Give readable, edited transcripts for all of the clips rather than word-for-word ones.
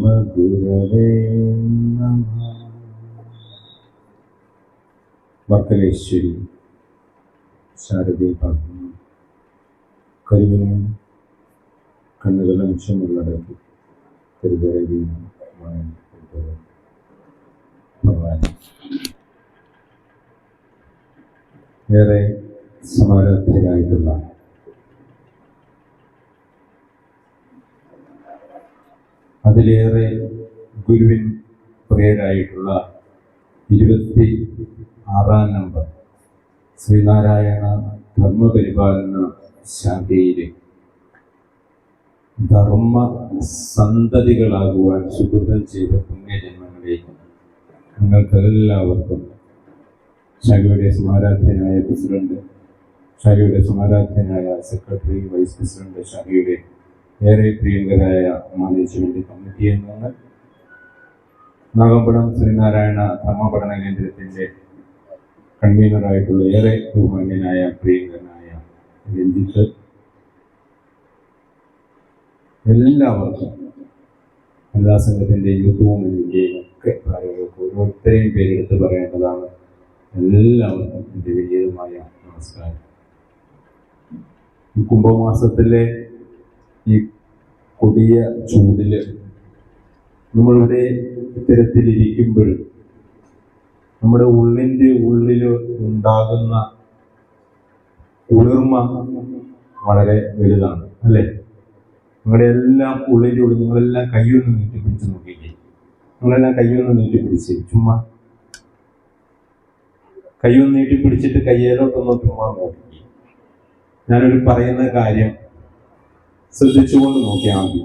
പരമഗുരവേ നമഃ. വർക്കലേശ്വരി ശാരദേ പറഞ്ഞു, കരിവിനും കണ്ണുകളംശമുള്ളടക്കി കരുതരവിയും ഭഗവാൻ ഏറെ സമാരാധ്യരായിട്ടുള്ള അതിലേറെ ഗുരുവിൻ പ്രിയരായിട്ടുള്ള 26 നമ്പർ ശ്രീനാരായണ ധർമ്മപരിപാലന ശാഖയിലെ ധർമ്മ സന്തതികളാകുവാൻ സുഹൃതം ചെയ്ത പുണ്യജന്മങ്ങളിലേക്ക് നിങ്ങൾക്കെല്ലാവർക്കും ശാഖയുടെ സമാരാധ്യനായ പ്രസിഡന്റ്, ശാഖയുടെ സമാരാധ്യനായ സെക്രട്ടറി, വൈസ് പ്രസിഡന്റ്, ശാഖയുടെ ഏറെ പ്രിയങ്കരായ മാനേജ്മെന്റ് കമ്മിറ്റി അംഗങ്ങൾ, നാഗമ്പടം ശ്രീനാരായണ ധർമ്മപഠന കേന്ദ്രത്തിൻ്റെ കൺവീനറായിട്ടുള്ള ഏറെ ബഹുമാന്യനായ പ്രിയങ്കരനായ രഞ്ജിത്ത്, എല്ലാവർക്കും വനിതാ സംഘത്തിൻ്റെ യൂത്ത് മൂവ്മെൻറ്റിൻ്റെയും ഒക്കെ കാര്യങ്ങൾക്ക് ഓരോരുത്തരെയും പേരെടുത്ത് പറയേണ്ടതാണ്. എല്ലാവർക്കും എൻ്റെ വിനീതമായ നമസ്കാരം. ഈ കുംഭമാസത്തിലെ ഈ കൊടിയ ചൂടിൽ നമ്മളിവിടെ ഇത്തരത്തിലിരിക്കുമ്പോഴും നമ്മുടെ ഉള്ളിൻ്റെ ഉള്ളിൽ ഉണ്ടാകുന്ന കുളിർമ വളരെ വലുതാണ്, അല്ലേ? നിങ്ങളുടെ എല്ലാം ഉള്ളിൻ്റെ ഉള്ളിൽ നിങ്ങളെല്ലാം കയ്യൊന്ന് നീട്ടിപ്പിടിച്ച് നോക്കിക്കേ. നിങ്ങളെല്ലാം കയ്യൊന്ന് നീട്ടിപ്പിടിച്ച് ചുമ്മാ കയ്യൊന്ന് നീട്ടിപ്പിടിച്ചിട്ട് കയ്യേലോട്ടൊന്ന് ചുമ്മാ നോക്കി. ഞാനൊരു പറയുന്ന കാര്യം ശ്രദ്ധിച്ചുകൊണ്ട് നോക്കിയാൽ മതി.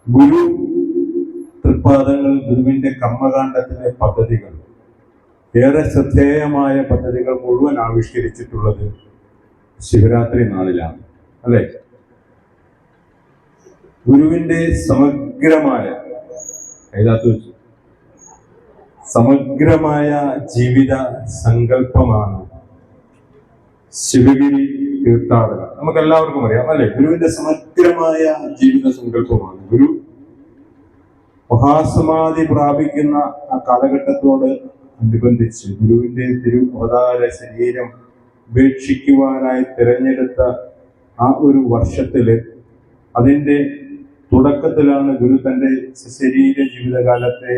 ഗുരു തൃപ്പാദങ്ങൾ, ഗുരുവിന്റെ കർമ്മകാണ്ഡത്തിലെ പദ്ധതികൾ, ഏറെ ശ്രദ്ധേയമായ പദ്ധതികൾ മുഴുവൻ ആവിഷ്കരിച്ചിട്ടുള്ളത് ശിവരാത്രി നാളിലാണ്, അല്ലെ? ഗുരുവിന്റെ സമഗ്രമായ സമഗ്രമായ ജീവിത സങ്കല്പമാണ് ശിവഗിരി തീർത്ഥാടനം. നമുക്ക് എല്ലാവർക്കും അറിയാം, അല്ലെ? ഗുരുവിന്റെ സമഗ്രമായ ജീവിത സങ്കല്പമാണ്. ഗുരു മഹാസമാധി പ്രാപിക്കുന്ന ആ കാലഘട്ടത്തോട് അനുബന്ധിച്ച് ഗുരുവിന്റെ അവതാര ശരീരം ഉപേക്ഷിക്കുവാനായി തിരഞ്ഞെടുത്ത ആ ഒരു വർഷത്തില്, അതിൻ്റെ തുടക്കത്തിലാണ് ഗുരു തൻ്റെ ശരീര ജീവിതകാലത്തെ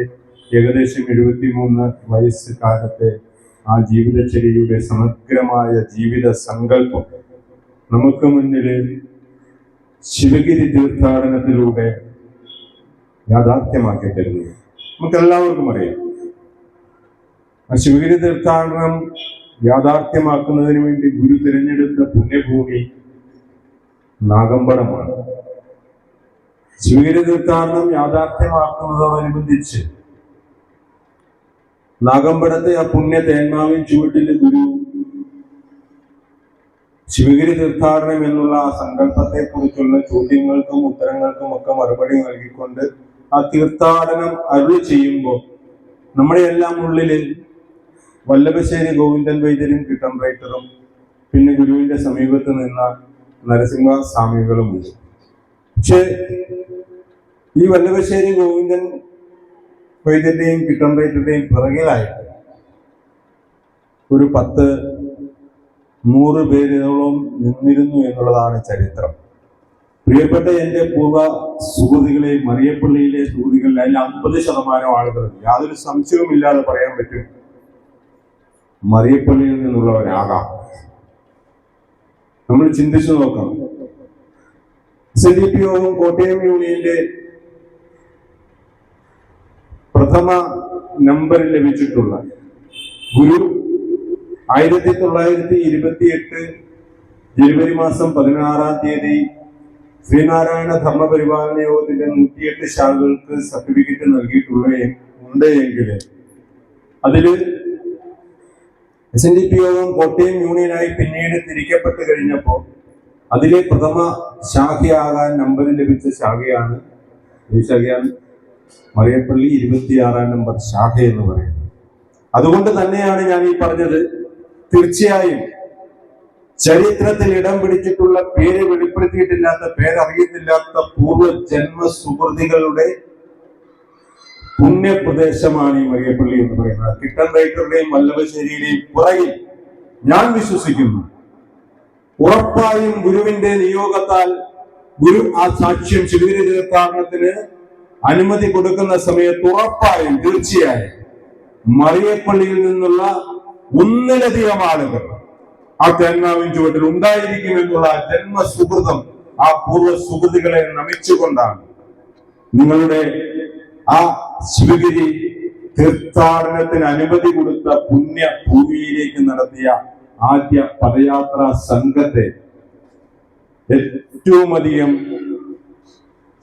ഏകദേശം 73 വയസ്സ് കാലത്തെ ആ ജീവിതചര്യയുടെ സമഗ്രമായ ജീവിത സങ്കല്പം നമുക്ക് മുന്നിൽ ശിവഗിരി തീർത്ഥാടനത്തിലൂടെ യാഥാർത്ഥ്യമാക്കി തരുന്നത് നമുക്കെല്ലാവർക്കും അറിയാം. ആ ശിവഗിരി തീർത്ഥാടനം യാഥാർത്ഥ്യമാക്കുന്നതിന് വേണ്ടി ഗുരു തിരഞ്ഞെടുത്ത പുണ്യഭൂമി നാഗമ്പടമാണ്. ശിവഗിരി തീർത്ഥാടനം യാഥാർത്ഥ്യമാക്കുന്നതോടനുബന്ധിച്ച് നാഗമ്പടത്തെ ആ പുണ്യ തേന്മാവിൻ ചുവട്ടിൽ ഗുരു ശിവഗിരി തീർത്ഥാടനം എന്നുള്ള ആ സങ്കല്പത്തെ കുറിച്ചുള്ള ചോദ്യങ്ങൾക്കും ഉത്തരങ്ങൾക്കും ഒക്കെ മറുപടി നൽകിക്കൊണ്ട് ആ തീർത്ഥാടനം അരുളി ചെയ്യുമ്പോൾ നമ്മുടെ എല്ലാം ഉള്ളില് വല്ലഭശ്ശേരി ഗോവിന്ദൻ വൈദ്യരും കിട്ടം റൈറ്ററും പിന്നെ ഗുരുവിന്റെ സമീപത്ത് നിന്ന നരസിംഹ സ്വാമികളുമുണ്ട്. പക്ഷെ ഈ വല്ലഭശ്ശേരി ഗോവിന്ദൻ വൈദ്യന്റെയും കിട്ടം റൈറ്ററുടെയും പിറകിലായിട്ട് ഒരു 10-100 പേരോളം നിന്നിരുന്നു എന്നുള്ളതാണ് ചരിത്രം. പ്രിയപ്പെട്ട എൻ്റെ പൂർവ്വ സുഹൃത്തുക്കളെ, മറിയപ്പള്ളിയിലെ സുഹൃത്തുക്കളിൽ അതിൽ 50% ആളുകൾ, യാതൊരു സംശയവുമില്ലാതെ പറയാൻ പറ്റും, മറിയപ്പള്ളിയിൽ നിന്നുള്ളവരാകാം. നമ്മൾ ചിന്തിച്ചു നോക്കാം. SNDP യോഗം കോട്ടയം യൂണിയന്റെ പ്രഥമ നമ്പറിൽ ലഭിച്ചിട്ടുള്ള ഗുരു 1928 ജനുവരി മാസം 16-ാം തീയതി ശ്രീനാരായണ ധർമ്മപരിപാലന യോഗത്തിന്റെ 108 ശാഖകൾക്ക് സർട്ടിഫിക്കറ്റ് നൽകിയിട്ടുണ്ട് എങ്കിൽ അതില് SNDP യോഗം കോട്ടയം യൂണിയനായി പിന്നീട് തിരിക്കപ്പെട്ട് കഴിഞ്ഞപ്പോൾ അതിലെ പ്രഥമ ശാഖയാകാൻ നമ്പർ ലഭിച്ച ശാഖയാണ് ഈ ശാഖയാണ് മറിയപ്പള്ളി 26-ാം നമ്പർ ശാഖ എന്ന് പറയുന്നത്. അതുകൊണ്ട് തന്നെയാണ് ഞാൻ ഈ പറഞ്ഞത്, തീർച്ചയായും ചരിത്രത്തിൽ ഇടം പിടിച്ചിട്ടുള്ള പേര് വെളിപ്പെടുത്തിയിട്ടില്ലാത്ത, പേരറിയത്തില്ലാത്ത പൂർവ്വജന്മ സുഹൃതികളുടെ പുണ്യപ്രദേശമാണ് ഈ മറിയപ്പള്ളി എന്ന് പറയുന്നത്. കിട്ടൻ റൈറ്ററുടെയും വല്ലഭശ്ശേരിയുടെയും പുറകിൽ ഞാൻ വിശ്വസിക്കുന്നു. ഉറപ്പായും ഗുരുവിന്റെ നിയോഗത്താൽ ഗുരു ആ സാക്ഷ്യം ശിവഗിരി തീർത്ഥാടനത്തിന് അനുമതി കൊടുക്കുന്ന സമയത്ത് ഉറപ്പായും തീർച്ചയായും മറിയപ്പള്ളിയിൽ നിന്നുള്ള ഒന്നിലധികം ആളുകൾ ആ തേന്മാവിൻ ചുവട്ടിൽ ഉണ്ടായിരിക്കുമെന്നുള്ള ജന്മസുഹൃതം, ആ പൂർവ്വ സുഹൃത്തുക്കളെ നമിച്ചുകൊണ്ടാണ് നിങ്ങളുടെ ആ ശിവഗിരി തീർത്ഥാടനത്തിന് അനുമതി കൊടുത്ത പുണ്യ ഭൂമിയിലേക്ക് നടത്തിയ ആദ്യ പദയാത്രാ സംഘത്തെ ഏറ്റവും അധികം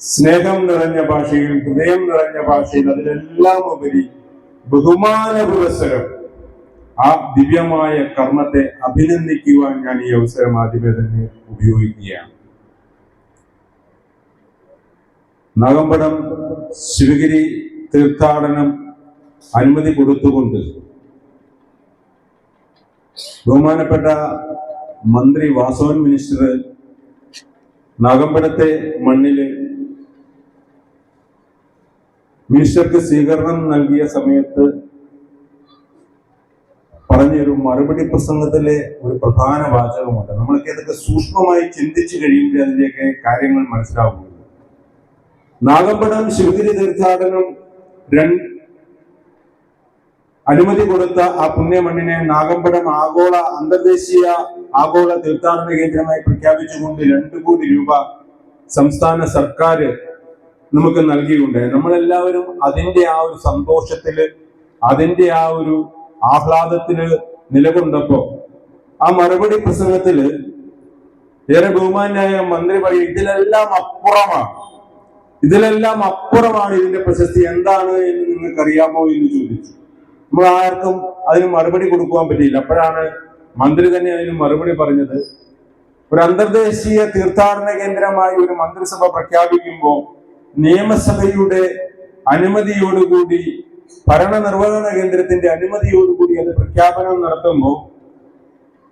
സ്നേഹം നിറഞ്ഞ ഭാഷയിൽ, ഹൃദയം നിറഞ്ഞ ഭാഷയിൽ, അതിലെല്ലാം ഉപരി ബഹുമാന പുരസ്സരം ആ ദിവ്യമായ കർമ്മത്തെ അഭിനന്ദിക്കുവാൻ ഞാൻ ഈ അവസരം ആദ്യമേ തന്നെ ഉപയോഗിക്കുകയാണ്. നാഗമ്പടം ശിവഗിരി തീർത്ഥാടനം അനുമതി കൊടുത്തുകൊണ്ട് ബഹുമാനപ്പെട്ട മന്ത്രി വാസവൻ മിനിസ്റ്റർ നാഗമ്പടത്തെ മണ്ണില് മിനിസ്റ്റർക്ക് സ്വീകരണം നൽകിയ സമയത്ത് പറഞ്ഞൊരു മറുപടി പ്രസംഗത്തിലെ ഒരു പ്രധാന വാചകമുണ്ട്. നമ്മളൊക്കെ അതൊക്കെ സൂക്ഷ്മമായി ചിന്തിച്ചു കഴിയുമ്പോൾ അതിന്റെയൊക്കെ കാര്യങ്ങൾ മനസ്സിലാവുന്നു. നാഗമ്പടം ശിവഗിരി തീർത്ഥാടനം അനുമതി കൊടുത്ത ആ പുണ്യമണ്ണിനെ നാഗമ്പടം അന്തർദേശീയ ആഗോള തീർത്ഥാടന കേന്ദ്രമായി പ്രഖ്യാപിച്ചുകൊണ്ട് 2 കോടി രൂപ സംസ്ഥാന സർക്കാർ നമുക്ക് നൽകിയുണ്ടായി. നമ്മളെല്ലാവരും അതിന്റെ ആ ഒരു സന്തോഷത്തില്, അതിന്റെ ആ ഒരു ആഹ്ലാദത്തില് നിലകൊണ്ടപ്പോ ആ മറുപടി പ്രസംഗത്തില് ഏറെ ബഹുമാനായ മന്ത്രി പറയും, ഇതിലെല്ലാം അപ്പുറമാണ് ഇതിന്റെ പ്രശസ്തി എന്താണ് എന്ന് നിങ്ങൾക്ക് അറിയാമോ എന്ന് ചോദിച്ചു. നമ്മൾ ആർക്കും അതിന് മറുപടി കൊടുക്കുവാൻ പറ്റിയില്ല. അപ്പോഴാണ് മന്ത്രി തന്നെ അതിന് മറുപടി പറഞ്ഞത്, ഒരു അന്തർദേശീയ തീർത്ഥാടന കേന്ദ്രമായി ഒരു മന്ത്രിസഭ പ്രഖ്യാപിക്കുമ്പോൾ നിയമസഭയുടെ അനുമതിയോടുകൂടി, ഭരണനിർവഹണ കേന്ദ്രത്തിന്റെ അനുമതിയോടുകൂടി അത് പ്രഖ്യാപനം നടത്തുമ്പോൾ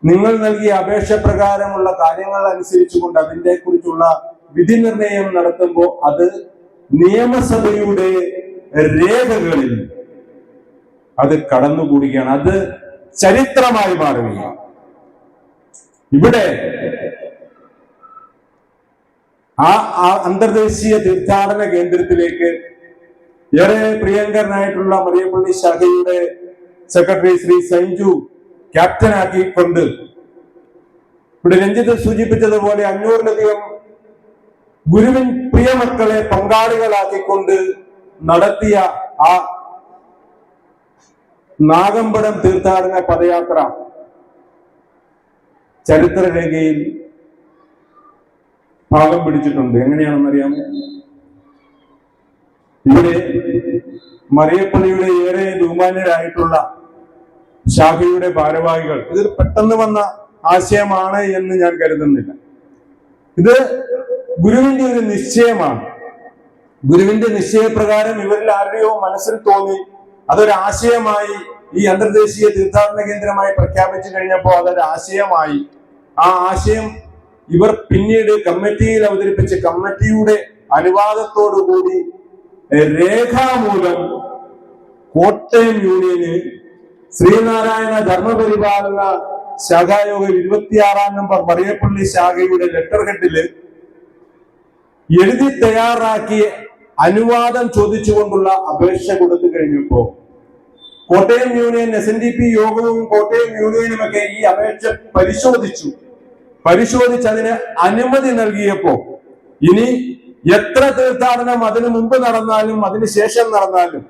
നിങ്ങൾ നൽകിയ അപേക്ഷ പ്രകാരമുള്ള കാര്യങ്ങൾ അനുസരിച്ചുകൊണ്ട് അതിനെ കുറിച്ചുള്ള വിധി നിർണയം നടത്തുമ്പോൾ അത് നിയമസഭയുടെ രേഖകളിൽ അത് കടന്നുകൂടുകയാണ്, അത് ചരിത്രമായി മാറുകയാണ്. ഇവിടെ ആ അന്തർദേശീയ തീർത്ഥാടന കേന്ദ്രത്തിലേക്ക് ഏറെ പ്രിയങ്കരനായിട്ടുള്ള മറിയപ്പള്ളി ശാഖയുടെ സെക്രട്ടറി ശ്രീ സഞ്ജു ക്യാപ്റ്റനാക്കിക്കൊണ്ട്, ഇവിടെ രഞ്ജിത്ത് സൂചിപ്പിച്ചതുപോലെ 500-ലധികം ഗുരുവിൻ പ്രിയമക്കളെ പങ്കാളികളാക്കിക്കൊണ്ട് നടത്തിയ ആ നാഗമ്പടം തീർത്ഥാടന പദയാത്ര ചരിത്രരേഖയിൽ ഭാഗം പിടിച്ചിട്ടുണ്ട്. എങ്ങനെയാണെന്നറിയാമോ? ഇവിടെ മറിയപ്പള്ളിയുടെ ഏറെ ബഹുമാന്യരായിട്ടുള്ള ശാഖയുടെ ഭാരവാഹികൾ, ഇത് പെട്ടെന്ന് വന്ന ആശയമാണ് എന്ന് ഞാൻ കരുതുന്നില്ല. ഇത് ഗുരുവിന്റെ ഒരു നിശ്ചയമാണ്. ഗുരുവിന്റെ നിശ്ചയപ്രകാരം ഇവരിൽ ആരുടെയോ മനസ്സിൽ തോന്നി അതൊരു ആശയമായി ഈ അന്തർദേശീയ തീർത്ഥാടന കേന്ദ്രമായി പ്രഖ്യാപിച്ചു കഴിഞ്ഞപ്പോൾ അതൊരു ആശയമായി. ആ ആശയം ഇവർ പിന്നീട് കമ്മിറ്റിയിൽ അവതരിപ്പിച്ച് കമ്മിറ്റിയുടെ അനുവാദത്തോടുകൂടി രേഖാമൂലം കോട്ടയം യൂണിയന് ശ്രീനാരായണ ധർമ്മപരിപാലന ശാഖായോഗം 26-ാം നമ്പർ മറിയപ്പള്ളി ശാഖയുടെ ലെറ്റർ ഹെഡില് എഴുതി തയ്യാറാക്കി അനുവാദം ചോദിച്ചുകൊണ്ടുള്ള അപേക്ഷ കൊടുത്തു കഴിഞ്ഞപ്പോ കോട്ടയം യൂണിയൻ SNDP യോഗവും കോട്ടയം യൂണിയനുമൊക്കെ ഈ അപേക്ഷ പരിശോധിച്ച് അതിന് അനുമതി നൽകിയപ്പോ ഇനി എത്ര തീർത്ഥാടനം അതിനു മുമ്പ് നടന്നാലും അതിനുശേഷം നടന്നാലും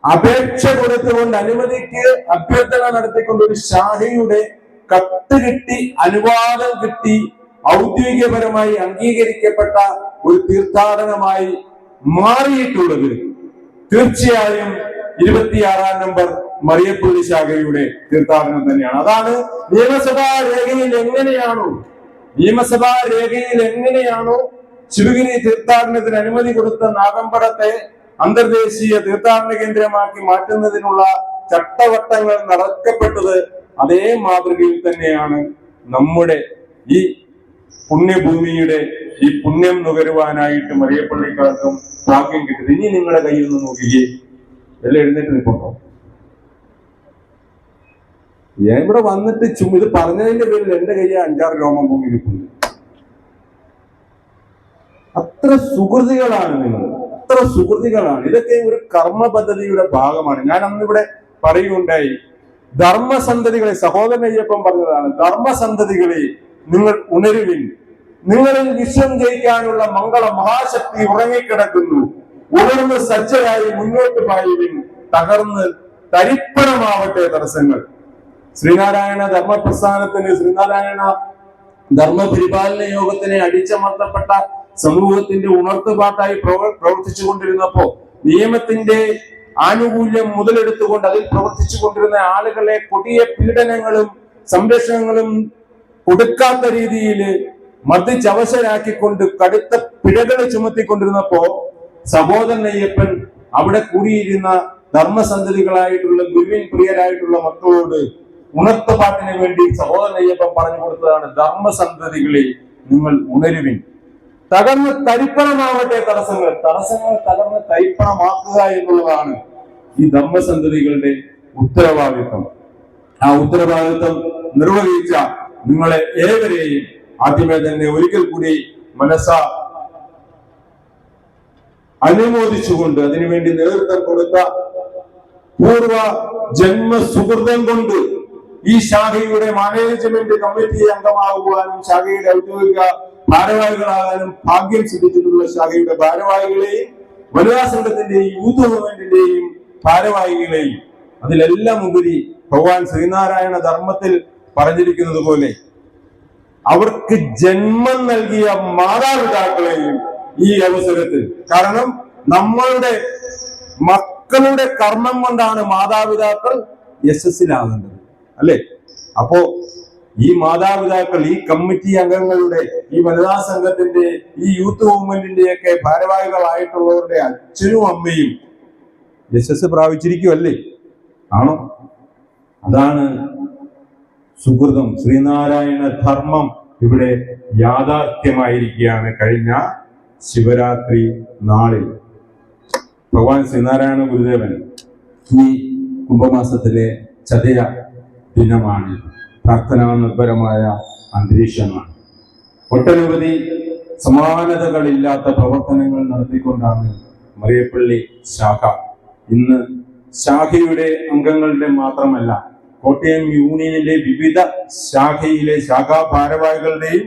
അപേക്ഷ കൊടുത്തുകൊണ്ട് അനുമതിക്ക് അഭ്യർത്ഥന നടത്തിക്കൊണ്ട് ഒരു ശാഖയുടെ കത്ത് കിട്ടി, അനുവാദം കിട്ടി, ഔദ്യോഗികപരമായി അംഗീകരിക്കപ്പെട്ട ഒരു തീർത്ഥാടനമായി മാറിയിട്ടുള്ളത് തീർച്ചയായും 26-ാം നമ്പർ മറിയപ്പള്ളി ശാഖയുടെ തീർത്ഥാടനം തന്നെയാണ്. അതാണ് നിയമസഭാ രേഖയിൽ എങ്ങനെയാണോ ശിവഗിരി തീർത്ഥാടനത്തിന് അനുമതി കൊടുത്ത നാഗമ്പടത്തെ അന്തർദേശീയ തീർത്ഥാടന കേന്ദ്രമാക്കി മാറ്റുന്നതിനുള്ള ചട്ടവട്ടങ്ങൾ നടക്കപ്പെട്ടത്, അതേ മാതൃകയിൽ തന്നെയാണ് നമ്മുടെ ഈ പുണ്യഭൂമിയുടെ ഈ പുണ്യം നുകരുവാനായിട്ട് മറിയപ്പള്ളിക്കാർക്കും ഭാഗ്യം കിട്ടുന്നത്. ഇനി നിങ്ങളുടെ കയ്യിൽ നിന്ന് നോക്കിയേ, എല്ലാം എഴുന്നേറ്റ് നിൽപ്പുണ്ടോ? ഞാൻ ഇവിടെ വന്നിട്ട് ഇത് പറഞ്ഞതിന്റെ പേരിൽ എന്റെ കയ്യിൽ 5-6 രോമം പൊങ്ങി നിൽക്കുന്നു. അത്ര സുഹൃതികളാണ് നിങ്ങൾ, അത്ര സുഹൃതികളാണ്. ഇതൊക്കെ ഒരു കർമ്മ പദ്ധതിയുടെ ഭാഗമാണ്. ഞാൻ അന്നിവിടെ പറയുകയുണ്ടായി, ധർമ്മസന്തതികളെ, സഹോദരൻ അയ്യപ്പൻ പറഞ്ഞതാണ്, ധർമ്മസന്തതികളെ നിങ്ങൾ ഉണരുവിൻ, നിങ്ങളിൽ വിശ്വം ജയിക്കാനുള്ള മംഗള മഹാശക്തി ഉറങ്ങിക്കിടക്കുന്നു, ഉണർന്ന് സജ്ജരായി മുന്നോട്ട് പായുവിൻ, തകർന്ന് തരിപ്പണമാവട്ടെ തടസ്സങ്ങൾ. ശ്രീനാരായണ ധർമ്മപ്രസ്ഥാനത്തിന്, ശ്രീനാരായണ ധർമ്മപരിപാലന യോഗത്തിനെ അടിച്ചമർത്തപ്പെട്ട സമൂഹത്തിന്റെ ഉണർത്തുപാട്ടായി പ്രവർത്തിച്ചു കൊണ്ടിരുന്നപ്പോ നിയമത്തിന്റെ ആനുകൂല്യം മുതലെടുത്തുകൊണ്ട് അതിൽ പ്രവർത്തിച്ചു കൊണ്ടിരുന്ന ആളുകളെ കൊടിയ പീഡനങ്ങളും സംരക്ഷണങ്ങളും കൊടുക്കാത്ത രീതിയിൽ മർദ്ദിച്ചവശരാക്കിക്കൊണ്ട് കടുത്ത പിഴകൾ ചുമത്തിക്കൊണ്ടിരുന്നപ്പോ സഹോദരൻ അയ്യപ്പൻ അവിടെ കൂടിയിരുന്ന ധർമ്മസന്തതികളായിട്ടുള്ള ഗുരുവിൻ പ്രിയരായിട്ടുള്ള മക്കളോട് ഉണർത്തുപാട്ടിന് വേണ്ടി സഹോദരൻ അയ്യപ്പൻ പറഞ്ഞു കൊടുത്തതാണ്, ധർമ്മസന്തതികളെ നിങ്ങൾ ഉണരുവിൻ, തകർന്ന് തരിപ്പണമാവട്ടെ തടസ്സങ്ങൾ. തടസ്സങ്ങൾ തകർന്ന് തരിപ്പണമാക്കുക എന്നുള്ളതാണ് ഈ ധർമ്മസന്തതികളുടെ ഉത്തരവാദിത്വം. ആ ഉത്തരവാദിത്വം നിർവഹിച്ച നിങ്ങളെ ഏവരെയും ആദ്യമേ തന്നെ ഒരിക്കൽ കൂടി അനുമോദിച്ചുകൊണ്ട് അതിനുവേണ്ടി നേതൃത്വം കൊടുത്ത പൂർവ ജന്മ സുഹൃതം കൊണ്ട് ഈ ശാഖയുടെ മാനേജ്മെന്റ് കമ്മിറ്റി അംഗമാകുവാനും ശാഖയുടെ ഔദ്യോഗിക ഭാരവാഹികളാകാനും ഭാഗ്യം സിദ്ധിച്ചിട്ടുള്ള ശാഖയുടെ ഭാരവാഹികളെയും വനിതാ സംഘത്തിന്റെയും യൂത്ത് മൂവ്മെന്റിന്റെയും ഭാരവാഹികളെയും, അതിലെല്ലാം ഉപരി ഭഗവാൻ ശ്രീനാരായണ ധർമ്മത്തിൽ പറഞ്ഞിരിക്കുന്നത് പോലെ അവർക്ക് ജന്മം നൽകിയ മാതാപിതാക്കളെയും ഈ അവസരത്തിൽ, കാരണം നമ്മളുടെ മക്കളുടെ കർമ്മം കൊണ്ടാണ് മാതാപിതാക്കൾ യശസ്സിലാകേണ്ടത്, അല്ലെ? അപ്പോ ഈ മാതാപിതാക്കൾ, ഈ കമ്മിറ്റി അംഗങ്ങളുടെ, ഈ വനിതാ സംഘത്തിന്റെ, ഈ യൂത്ത് മൂവ്മെന്റിന്റെ ഒക്കെ ഭാരവാഹികളായിട്ടുള്ളവരുടെ അച്ഛനും അമ്മയും യശസ് പ്രാപിച്ചിരിക്കുമല്ലേ? ആണോ? അതാണ് സുഹൃതം. ശ്രീനാരായണ ധർമ്മം ഇവിടെ യാഥാർത്ഥ്യമായിരിക്കുകയാണ്. കഴിഞ്ഞ ശിവരാത്രി നാളിൽ ഭഗവാൻ ശ്രീനാരായണ ഗുരുദേവൻ ഈ കുംഭമാസത്തിലെ ചതയ ദിനമാണ്, പ്രാർത്ഥനാ നിർഭരമായ അന്തരീക്ഷമാണ്. ഒട്ടനവധി സമാനതകളില്ലാത്ത പ്രവർത്തനങ്ങൾ നടത്തിക്കൊണ്ടാണ് മറിയപ്പള്ളി ശാഖ ഇന്ന് ശാഖയുടെ അംഗങ്ങളുടെ മാത്രമല്ല കോട്ടയം യൂണിയനിലെ വിവിധ ശാഖയിലെ ശാഖാ ഭാരവാഹികളുടെയും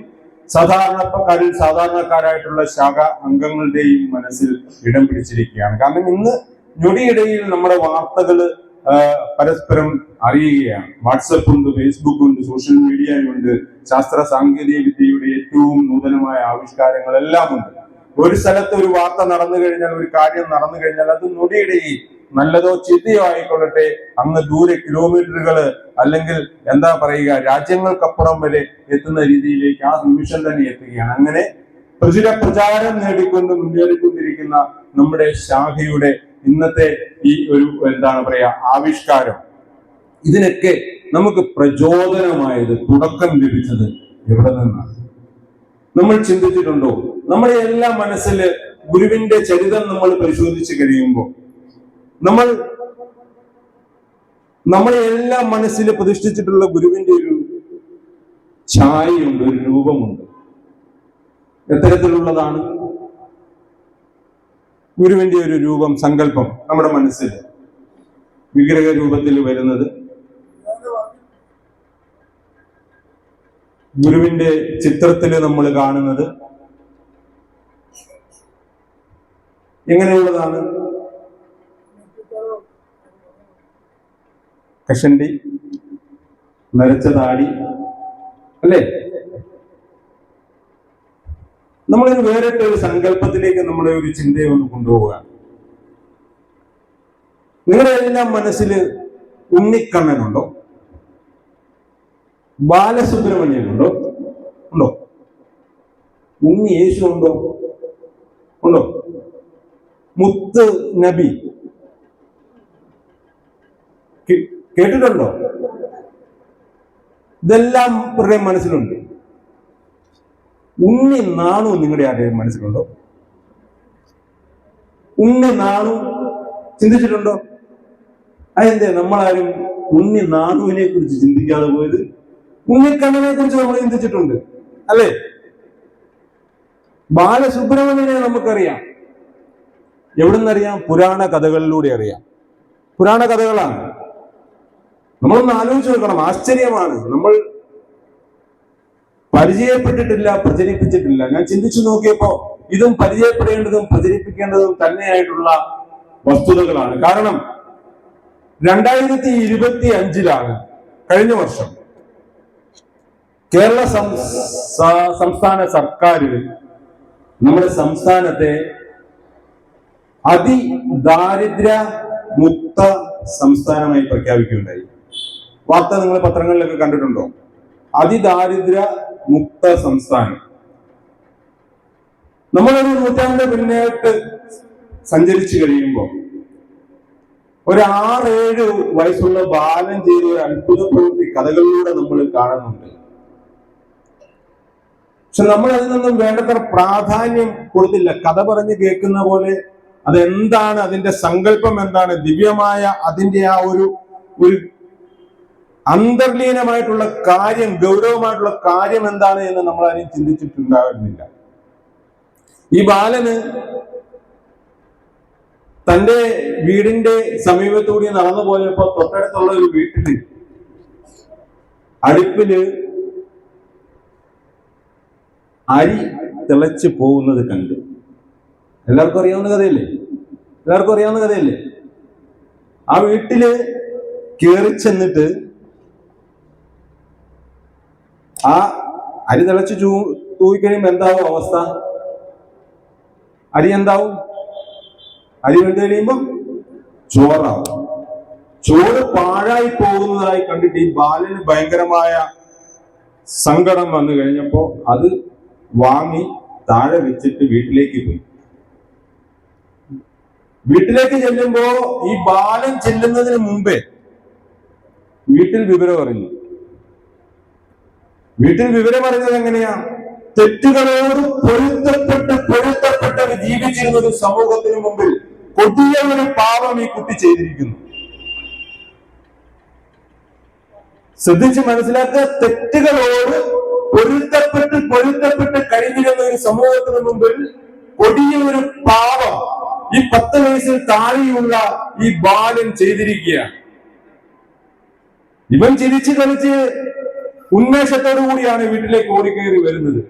സാധാരണക്കാരായിട്ടുള്ള ശാഖ അംഗങ്ങളുടെയും മനസ്സിൽ ഇടം പിടിച്ചിരിക്കുകയാണ്. കാരണം ഇന്ന് ഞൊടിയിടയിൽ നമ്മുടെ വാർത്തകൾ പരസ്പരം അറിയുകയാണ്. വാട്സപ്പ് ഉണ്ട്, ഫേസ്ബുക്ക് ഉണ്ട്, സോഷ്യൽ മീഡിയ ഉണ്ട്, ശാസ്ത്ര സാങ്കേതിക വിദ്യയുടെ ഏറ്റവും നൂതനമായ ആവിഷ്കാരങ്ങളെല്ലാം ഉണ്ട്. ഒരു സ്ഥലത്ത് ഒരു വാർത്ത നടന്നു കഴിഞ്ഞാൽ, ഒരു കാര്യം നടന്നു കഴിഞ്ഞാൽ അത് ഞൊടിയിടയിൽ, നല്ലതോ ചീത്തയോ ആയിക്കൊള്ളട്ടെ, അങ്ങ് ദൂരെ കിലോമീറ്ററുകൾ അല്ലെങ്കിൽ എന്താ പറയുക, രാജ്യങ്ങൾക്കപ്പുറം വരെ എത്തുന്ന രീതിയിലേക്ക് ആ നിമിഷം തന്നെ എത്തുകയാണ്. അങ്ങനെ പ്രചാരം നേടിക്കൊണ്ട് മുന്നേറിക്കൊണ്ടിരിക്കുന്ന നമ്മുടെ ശാഖയുടെ ഇന്നത്തെ ഈ ഒരു എന്താണ് പറയാ ആവിഷ്കാരം, ഇതിനൊക്കെ നമുക്ക് പ്രചോദനമായത്, തുടക്കം ലഭിച്ചത് എവിടെ നിന്നാണ്? നമ്മൾ ചിന്തിച്ചിട്ടുണ്ടോ? നമ്മുടെ എല്ലാ മനസ്സില് ഗുരുവിന്റെ ചരിതം നമ്മൾ പരിശോധിച്ച് കഴിയുമ്പോൾ നമ്മളെ എല്ലാ മനസ്സിൽ പ്രതിഷ്ഠിച്ചിട്ടുള്ള ഗുരുവിന്റെ ഒരു ഛായയുണ്ട്, ഒരു രൂപമുണ്ട്. എത്തരത്തിലുള്ളതാണ് ഗുരുവിന്റെ ഒരു രൂപം, സങ്കല്പം നമ്മുടെ മനസ്സിൽ വിഗ്രഹ രൂപത്തിൽ വരുന്നത്? ഗുരുവിന്റെ ചിത്രത്തിൽ നമ്മൾ കാണുന്നത് എങ്ങനെയുള്ളതാണ്? കഷണ്ടി, നരച്ച താടി, അല്ലേ? നമ്മളൊരു വേറിട്ട ഒരു സങ്കല്പത്തിലേക്ക് നമ്മുടെ ഒരു ചിന്തയെ ഒന്ന് കൊണ്ടുപോവുകയാണ്. നിങ്ങളുടെ എല്ലാം മനസ്സിൽ ഉണ്ണിക്കണ്ണനുണ്ടോ? ബാലസുബ്രഹ്മണ്യനുണ്ടോ? ഉണ്ടോ? ഉണ്ണി യേശു ഉണ്ടോ? ഉണ്ടോ? മുത്ത് നബി കേട്ടിട്ടുണ്ടോ? ഇതെല്ലാം ഇവരുടെ മനസ്സിലുണ്ട്. ഉണ്ണി നാണു നിങ്ങളുടെ ആരുടെയും മനസ്സിലുണ്ടോ? ഉണ്ണി നാണു ചിന്തിച്ചിട്ടുണ്ടോ? അതെന്തേ നമ്മളാരും ഉണ്ണി നാണുവിനെ കുറിച്ച് ചിന്തിക്കാതെ പോയത്? ഉണ്ണിക്കണ്ണനെ കുറിച്ച് നമ്മൾ ചിന്തിച്ചിട്ടുണ്ട് അല്ലേ? ബാലസുബ്രഹ്മണ്യനെ നമുക്കറിയാം. എവിടുന്നറിയാം? പുരാണ കഥകളിലൂടെ അറിയാം. പുരാണ കഥകളാണ്. നമ്മളൊന്ന് ആലോചിച്ച് നോക്കണം. ആശ്ചര്യമാണ്. നമ്മൾ പരിചയപ്പെട്ടിട്ടില്ല, പ്രചരിപ്പിച്ചിട്ടില്ല. ഞാൻ ചിന്തിച്ചു നോക്കിയപ്പോ ഇതും പരിചയപ്പെടേണ്ടതും പ്രചരിപ്പിക്കേണ്ടതും തന്നെയായിട്ടുള്ള വസ്തുതകളാണ്. കാരണം 2025 കഴിഞ്ഞ വർഷം കേരള സംസ്ഥാന സർക്കാർ നമ്മുടെ സംസ്ഥാനത്തെ അതിദാരിദ്ര്യ മുക്ത സംസ്ഥാനമായി പ്രഖ്യാപിക്കുകയുണ്ടായി. വാർത്ത നിങ്ങൾ പത്രങ്ങളിലൊക്കെ കണ്ടിട്ടുണ്ടോ? അതിദാരിദ്ര്യ മുക്ത സംസ്ഥാനം. നമ്മളൊരു നൂറ്റാണ്ട് പിന്നോട്ട് സഞ്ചരിച്ചു കഴിയുമ്പോൾ ഒരു 6-7 വയസ്സുള്ള ബാലൻ ചെയ്ത ഒരു അത്ഭുത പ്രവൃത്തി കഥകളിലൂടെ നമ്മൾ കാണുന്നുണ്ട്. പക്ഷെ നമ്മൾ അതിനൊന്നും വേണ്ടത്ര പ്രാധാന്യം കൊടുത്തില്ല. കഥ പറഞ്ഞ് കേൾക്കുന്ന പോലെ അതെന്താണ്, അതിന്റെ സങ്കല്പം എന്താണ്, ദിവ്യമായ അതിന്റെ ആ ഒരു അന്തർലീനമായിട്ടുള്ള കാര്യം, ഗൗരവമായിട്ടുള്ള കാര്യം എന്താണ് എന്ന് നമ്മൾ ആരും ചിന്തിച്ചിട്ടുണ്ടായിരുന്നില്ല. ഈ ബാലന് തന്റെ വീടിന്റെ സമീപത്തൂടി നടന്നു പോയപ്പോ തൊട്ടടുത്തുള്ള ഒരു വീട്ടില് അടുപ്പില് അരി തിളച്ചു പോകുന്നത് കണ്ടു. എല്ലാവർക്കും അറിയാവുന്ന കഥയല്ലേ? ആ വീട്ടില് കയറി ചെന്നിട്ട് ആ അരി തിളച്ച് തൂക്കിക്കഴിയുമ്പോ എന്താവും അവസ്ഥ? അരി എന്താവും? അരി വെന്ത് കഴിയുമ്പം ചോറാവും. ചോറ് പാഴായി പോകുന്നതായി കണ്ടിട്ട് ഈ ബാലന് ഭയങ്കരമായ സങ്കടം വന്നു കഴിഞ്ഞപ്പോ അത് വാങ്ങി താഴെ വെച്ചിട്ട് വീട്ടിലേക്ക് പോയി. വീട്ടിലേക്ക് ചെല്ലുമ്പോ ഈ ബാലൻ ചെല്ലുന്നതിന് മുമ്പേ വീട്ടിൽ വിവരം അറിഞ്ഞു. വീട്ടിൽ വിവരം അറിഞ്ഞത് എങ്ങനെയാ? തെറ്റുകളോട് പൊരുത്തപ്പെട്ട് ജീവിച്ചിരുന്ന ഒരു സമൂഹത്തിന് മുമ്പിൽ കൊടിയ ഒരു പാപം ഈ കുട്ടി ചെയ്തിരിക്കുന്നു. ശ്രദ്ധിച്ച് മനസ്സിലാക്കുക. തെറ്റുകളോട് പൊരുത്തപ്പെട്ട് കഴിഞ്ഞിരുന്ന ഒരു സമൂഹത്തിന് മുമ്പിൽ കൊടിയ ഒരു പാപം ഈ 10 വയസ്സിൽ താഴെയുള്ള ഈ ബാലൻ ചെയ്തിരിക്കുകയാണ്. ഇവൻ ചിരിച്ചു കളിച്ച് ഉന്മേഷത്തോടു കൂടിയാണ് വീട്ടിലേക്ക് ഓടിക്കയറി വരുന്നത്.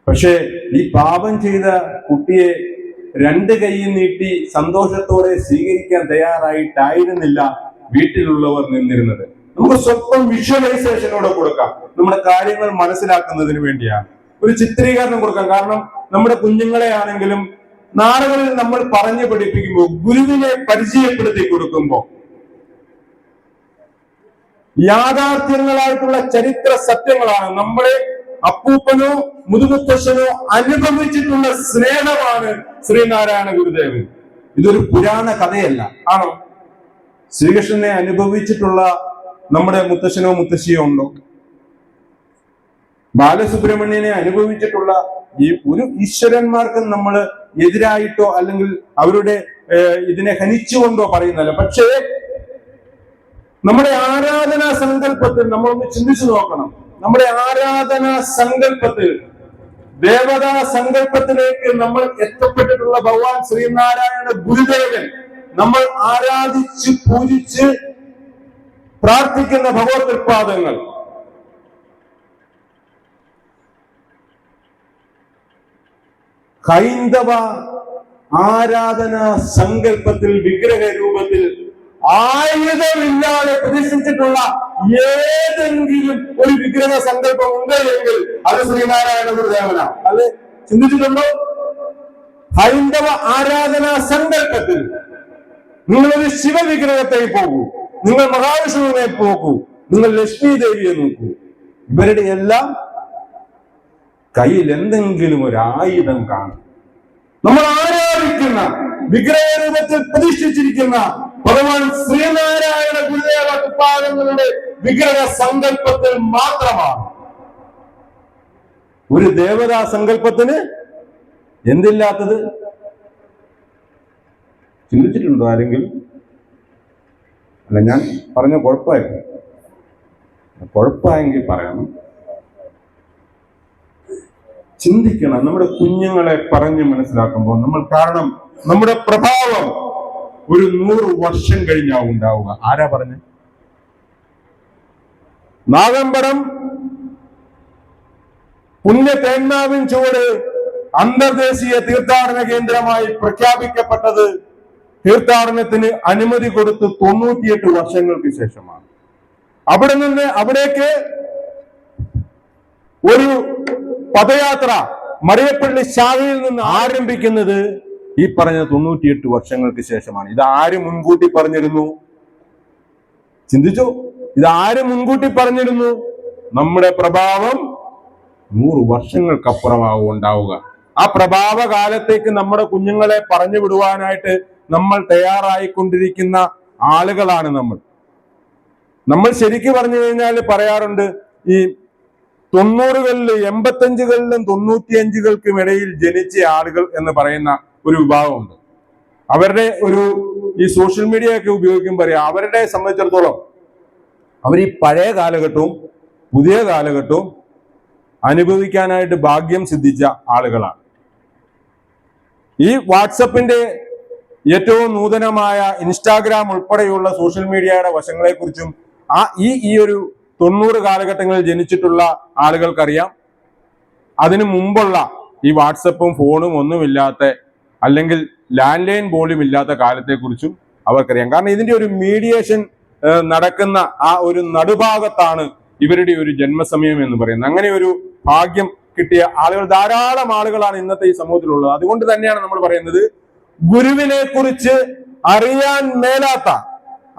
പക്ഷെ ഈ പാപം ചെയ്ത കുട്ടിയെ 2 കൈയും നീട്ടി സന്തോഷത്തോടെ സ്വീകരിക്കാൻ തയ്യാറായിട്ടായിരുന്നില്ല വീട്ടിലുള്ളവർ നിന്നിരുന്നത്. നമുക്ക് സ്വന്തം വിഷ്വലൈസേഷനോടെ കൊടുക്കാം. നമ്മുടെ കാര്യങ്ങൾ മനസ്സിലാക്കുന്നതിന് വേണ്ടിയാണ്. ഒരു ചിത്രീകരണം കൊടുക്കാം. കാരണം നമ്മുടെ കുഞ്ഞുങ്ങളെ ആണെങ്കിലും നാളുകളിൽ നമ്മൾ പറഞ്ഞു പഠിപ്പിക്കുമ്പോൾ, ഗുരുവിനെ പരിചയപ്പെടുത്തി കൊടുക്കുമ്പോൾ യാഥാർത്ഥ്യങ്ങളായിട്ടുള്ള ചരിത്ര സത്യങ്ങളാണ്. നമ്മുടെ അപ്പൂപ്പനോ മുതുമുത്തശ്ശനോ അനുഭവിച്ചിട്ടുള്ള സ്നേഹമാണ് ശ്രീനാരായണ ഗുരുദേവൻ. ഇതൊരു പുരാണ കഥയല്ല. ആണോ? ശ്രീകൃഷ്ണനെ അനുഭവിച്ചിട്ടുള്ള നമ്മുടെ മുത്തശ്ശനോ മുത്തശ്ശിയോ ഉണ്ടോ? ബാലസുബ്രഹ്മണ്യനെ അനുഭവിച്ചിട്ടുള്ള ഈ ഒരു ഈശ്വരന്മാർക്കും നമ്മൾ എതിരായിട്ടോ അല്ലെങ്കിൽ അവരുടെ ഇതിനെ ഹനിച്ചുകൊണ്ടോ പറയുന്നതല്ല. പക്ഷേ നമ്മുടെ ആരാധനാ സങ്കല്പത്തിൽ നമ്മളൊന്ന് ചിന്തിച്ചു നോക്കണം. നമ്മുടെ ആരാധനാ സങ്കല്പത്തിൽ, ദേവതാ സങ്കല്പത്തിലേക്ക് നമ്മൾ എത്തപ്പെട്ടിട്ടുള്ള ഭഗവാൻ ശ്രീനാരായണ ഗുരുദേവൻ, നമ്മൾ ആരാധിച്ച് പൂജിച്ച് പ്രാർത്ഥിക്കുന്ന ഭഗവത് തൃപ്പാദങ്ങൾ, ഹൈന്ദവ ആരാധനാ സങ്കല്പത്തിൽ വിഗ്രഹ രൂപത്തിൽ ആയുധമില്ലാതെ പ്രതിഷ്ഠിച്ചിട്ടുള്ള ഏതെങ്കിലും ഒരു വിഗ്രഹ സങ്കല്പം ഉണ്ടെങ്കിൽ അത് ശ്രീനാരായണ ഗുരുദേവനാണ്. അത് ചിന്തിച്ചിട്ടുണ്ടോ? ഹൈന്ദവ ആരാധനാ സങ്കല്പത്തിൽ നിങ്ങളൊരു ശിവവിഗ്രഹത്തെ പോകൂ, നിങ്ങൾ മഹാവിഷ്ണുവിനെ പോകൂ, നിങ്ങൾ ലക്ഷ്മി ദേവിയെ നോക്കൂ, ഇവരുടെ എല്ലാം കയ്യിൽ എന്തെങ്കിലും ഒരു ആയുധം കാണും. നമ്മൾ ആരാധിക്കുന്ന വിഗ്രഹ രൂപത്തിൽ പ്രതിഷ്ഠിച്ചിരിക്കുന്ന ഭഗവാൻ ശ്രീനാരായണ ഗുരുദേവ പാദങ്ങളുടെ വിഗ്രഹ സങ്കല്പത്തിൽ മാത്രമാണ്. ഒരു ദേവതാ സങ്കല്പത്തിന് എന്തില്ലാത്തത്? ചിന്തിച്ചിട്ടുണ്ടോ ആരെങ്കിലും? അല്ല, ഞാൻ പറഞ്ഞ കുഴപ്പമായിരുന്നു. കുഴപ്പമായെങ്കിൽ പറയണം. ചിന്തിക്കണം. നമ്മുടെ കുഞ്ഞുങ്ങളെ പറഞ്ഞ് മനസ്സിലാക്കുമ്പോൾ നമ്മൾ, കാരണം നമ്മുടെ പ്രഭാവം ഒരു 100 വർഷം കഴിഞ്ഞാവും ഉണ്ടാവുക. ആരാ പറഞ്ഞ്? നാഗമ്പടം പുണ്യ തേന്മാവിൻ ചുവട് അന്തർദേശീയ തീർത്ഥാടന കേന്ദ്രമായി പ്രഖ്യാപിക്കപ്പെട്ടത് തീർത്ഥാടനത്തിന് അനുമതി കൊടുത്ത് 98 വർഷങ്ങൾക്ക് ശേഷമാണ്. അവിടേക്ക് ഒരു പദയാത്ര മറിയപ്പള്ളി ശാഖയിൽ നിന്ന് ആരംഭിക്കുന്നത് ഈ പറഞ്ഞ 98 വർഷങ്ങൾക്ക് ശേഷമാണ്. ഇത് ആര് മുൻകൂട്ടി പറഞ്ഞിരുന്നു? ചിന്തിച്ചു. ഇത് ആര് മുൻകൂട്ടി പറഞ്ഞിരുന്നു? നമ്മുടെ പ്രഭാവം 100 വർഷങ്ങൾക്കപ്പുറമാവും ഉണ്ടാവുക. ആ പ്രഭാവ കാലത്തേക്ക് നമ്മുടെ കുഞ്ഞുങ്ങളെ പറഞ്ഞു വിടുവാനായിട്ട് നമ്മൾ തയ്യാറായിക്കൊണ്ടിരിക്കുന്ന ആളുകളാണ് നമ്മൾ ശരിക്കും പറഞ്ഞു കഴിഞ്ഞാൽ പറയാറുണ്ട്, ഈ 90കളിലും 85കളിലും 95കൾക്കും ഇടയിൽ ജനിച്ച ആളുകൾ എന്ന് പറയുന്ന ഒരു വിഭാഗമുണ്ട്. അവരുടെ ഈ സോഷ്യൽ മീഡിയ ഒക്കെ ഉപയോഗിക്കുമ്പോൾ പറയാം, അവരുടെ സംബന്ധിച്ചിടത്തോളം അവർ ഈ പഴയ കാലഘട്ടവും പുതിയ കാലഘട്ടവും അനുഭവിക്കാനായിട്ട് ഭാഗ്യം സിദ്ധിച്ച ആളുകളാണ്. ഈ വാട്സപ്പിന്റെ ഏറ്റവും നൂതനമായ ഇൻസ്റ്റാഗ്രാം ഉൾപ്പെടെയുള്ള സോഷ്യൽ മീഡിയയുടെ വശങ്ങളെക്കുറിച്ചും ഈ ഒരു 90 കാലഘട്ടങ്ങളിൽ ജനിച്ചിട്ടുള്ള ആളുകൾക്കറിയാം. അതിനു മുമ്പുള്ള ഈ വാട്സപ്പും ഫോണും ഒന്നുമില്ലാത്ത, അല്ലെങ്കിൽ ലാൻഡ് ലൈൻ പോലും ഇല്ലാത്ത കാലത്തെക്കുറിച്ചും അവർക്കറിയാം. കാരണം ഇതിന്റെ ഒരു മീഡിയേഷൻ നടക്കുന്ന ആ ഒരു നടുഭാഗത്താണ് ഇവരുടെ ഒരു ജന്മസമയം എന്ന് പറയുന്നത്. അങ്ങനെ ഒരു ഭാഗ്യം കിട്ടിയ ആളുകൾ, ധാരാളം ആളുകളാണ് ഇന്നത്തെ ഈ സമൂഹത്തിലുള്ളത്. അതുകൊണ്ട് തന്നെയാണ് നമ്മൾ പറയുന്നത്, ഗുരുവിനെ കുറിച്ച് അറിയാൻ മേലാത്ത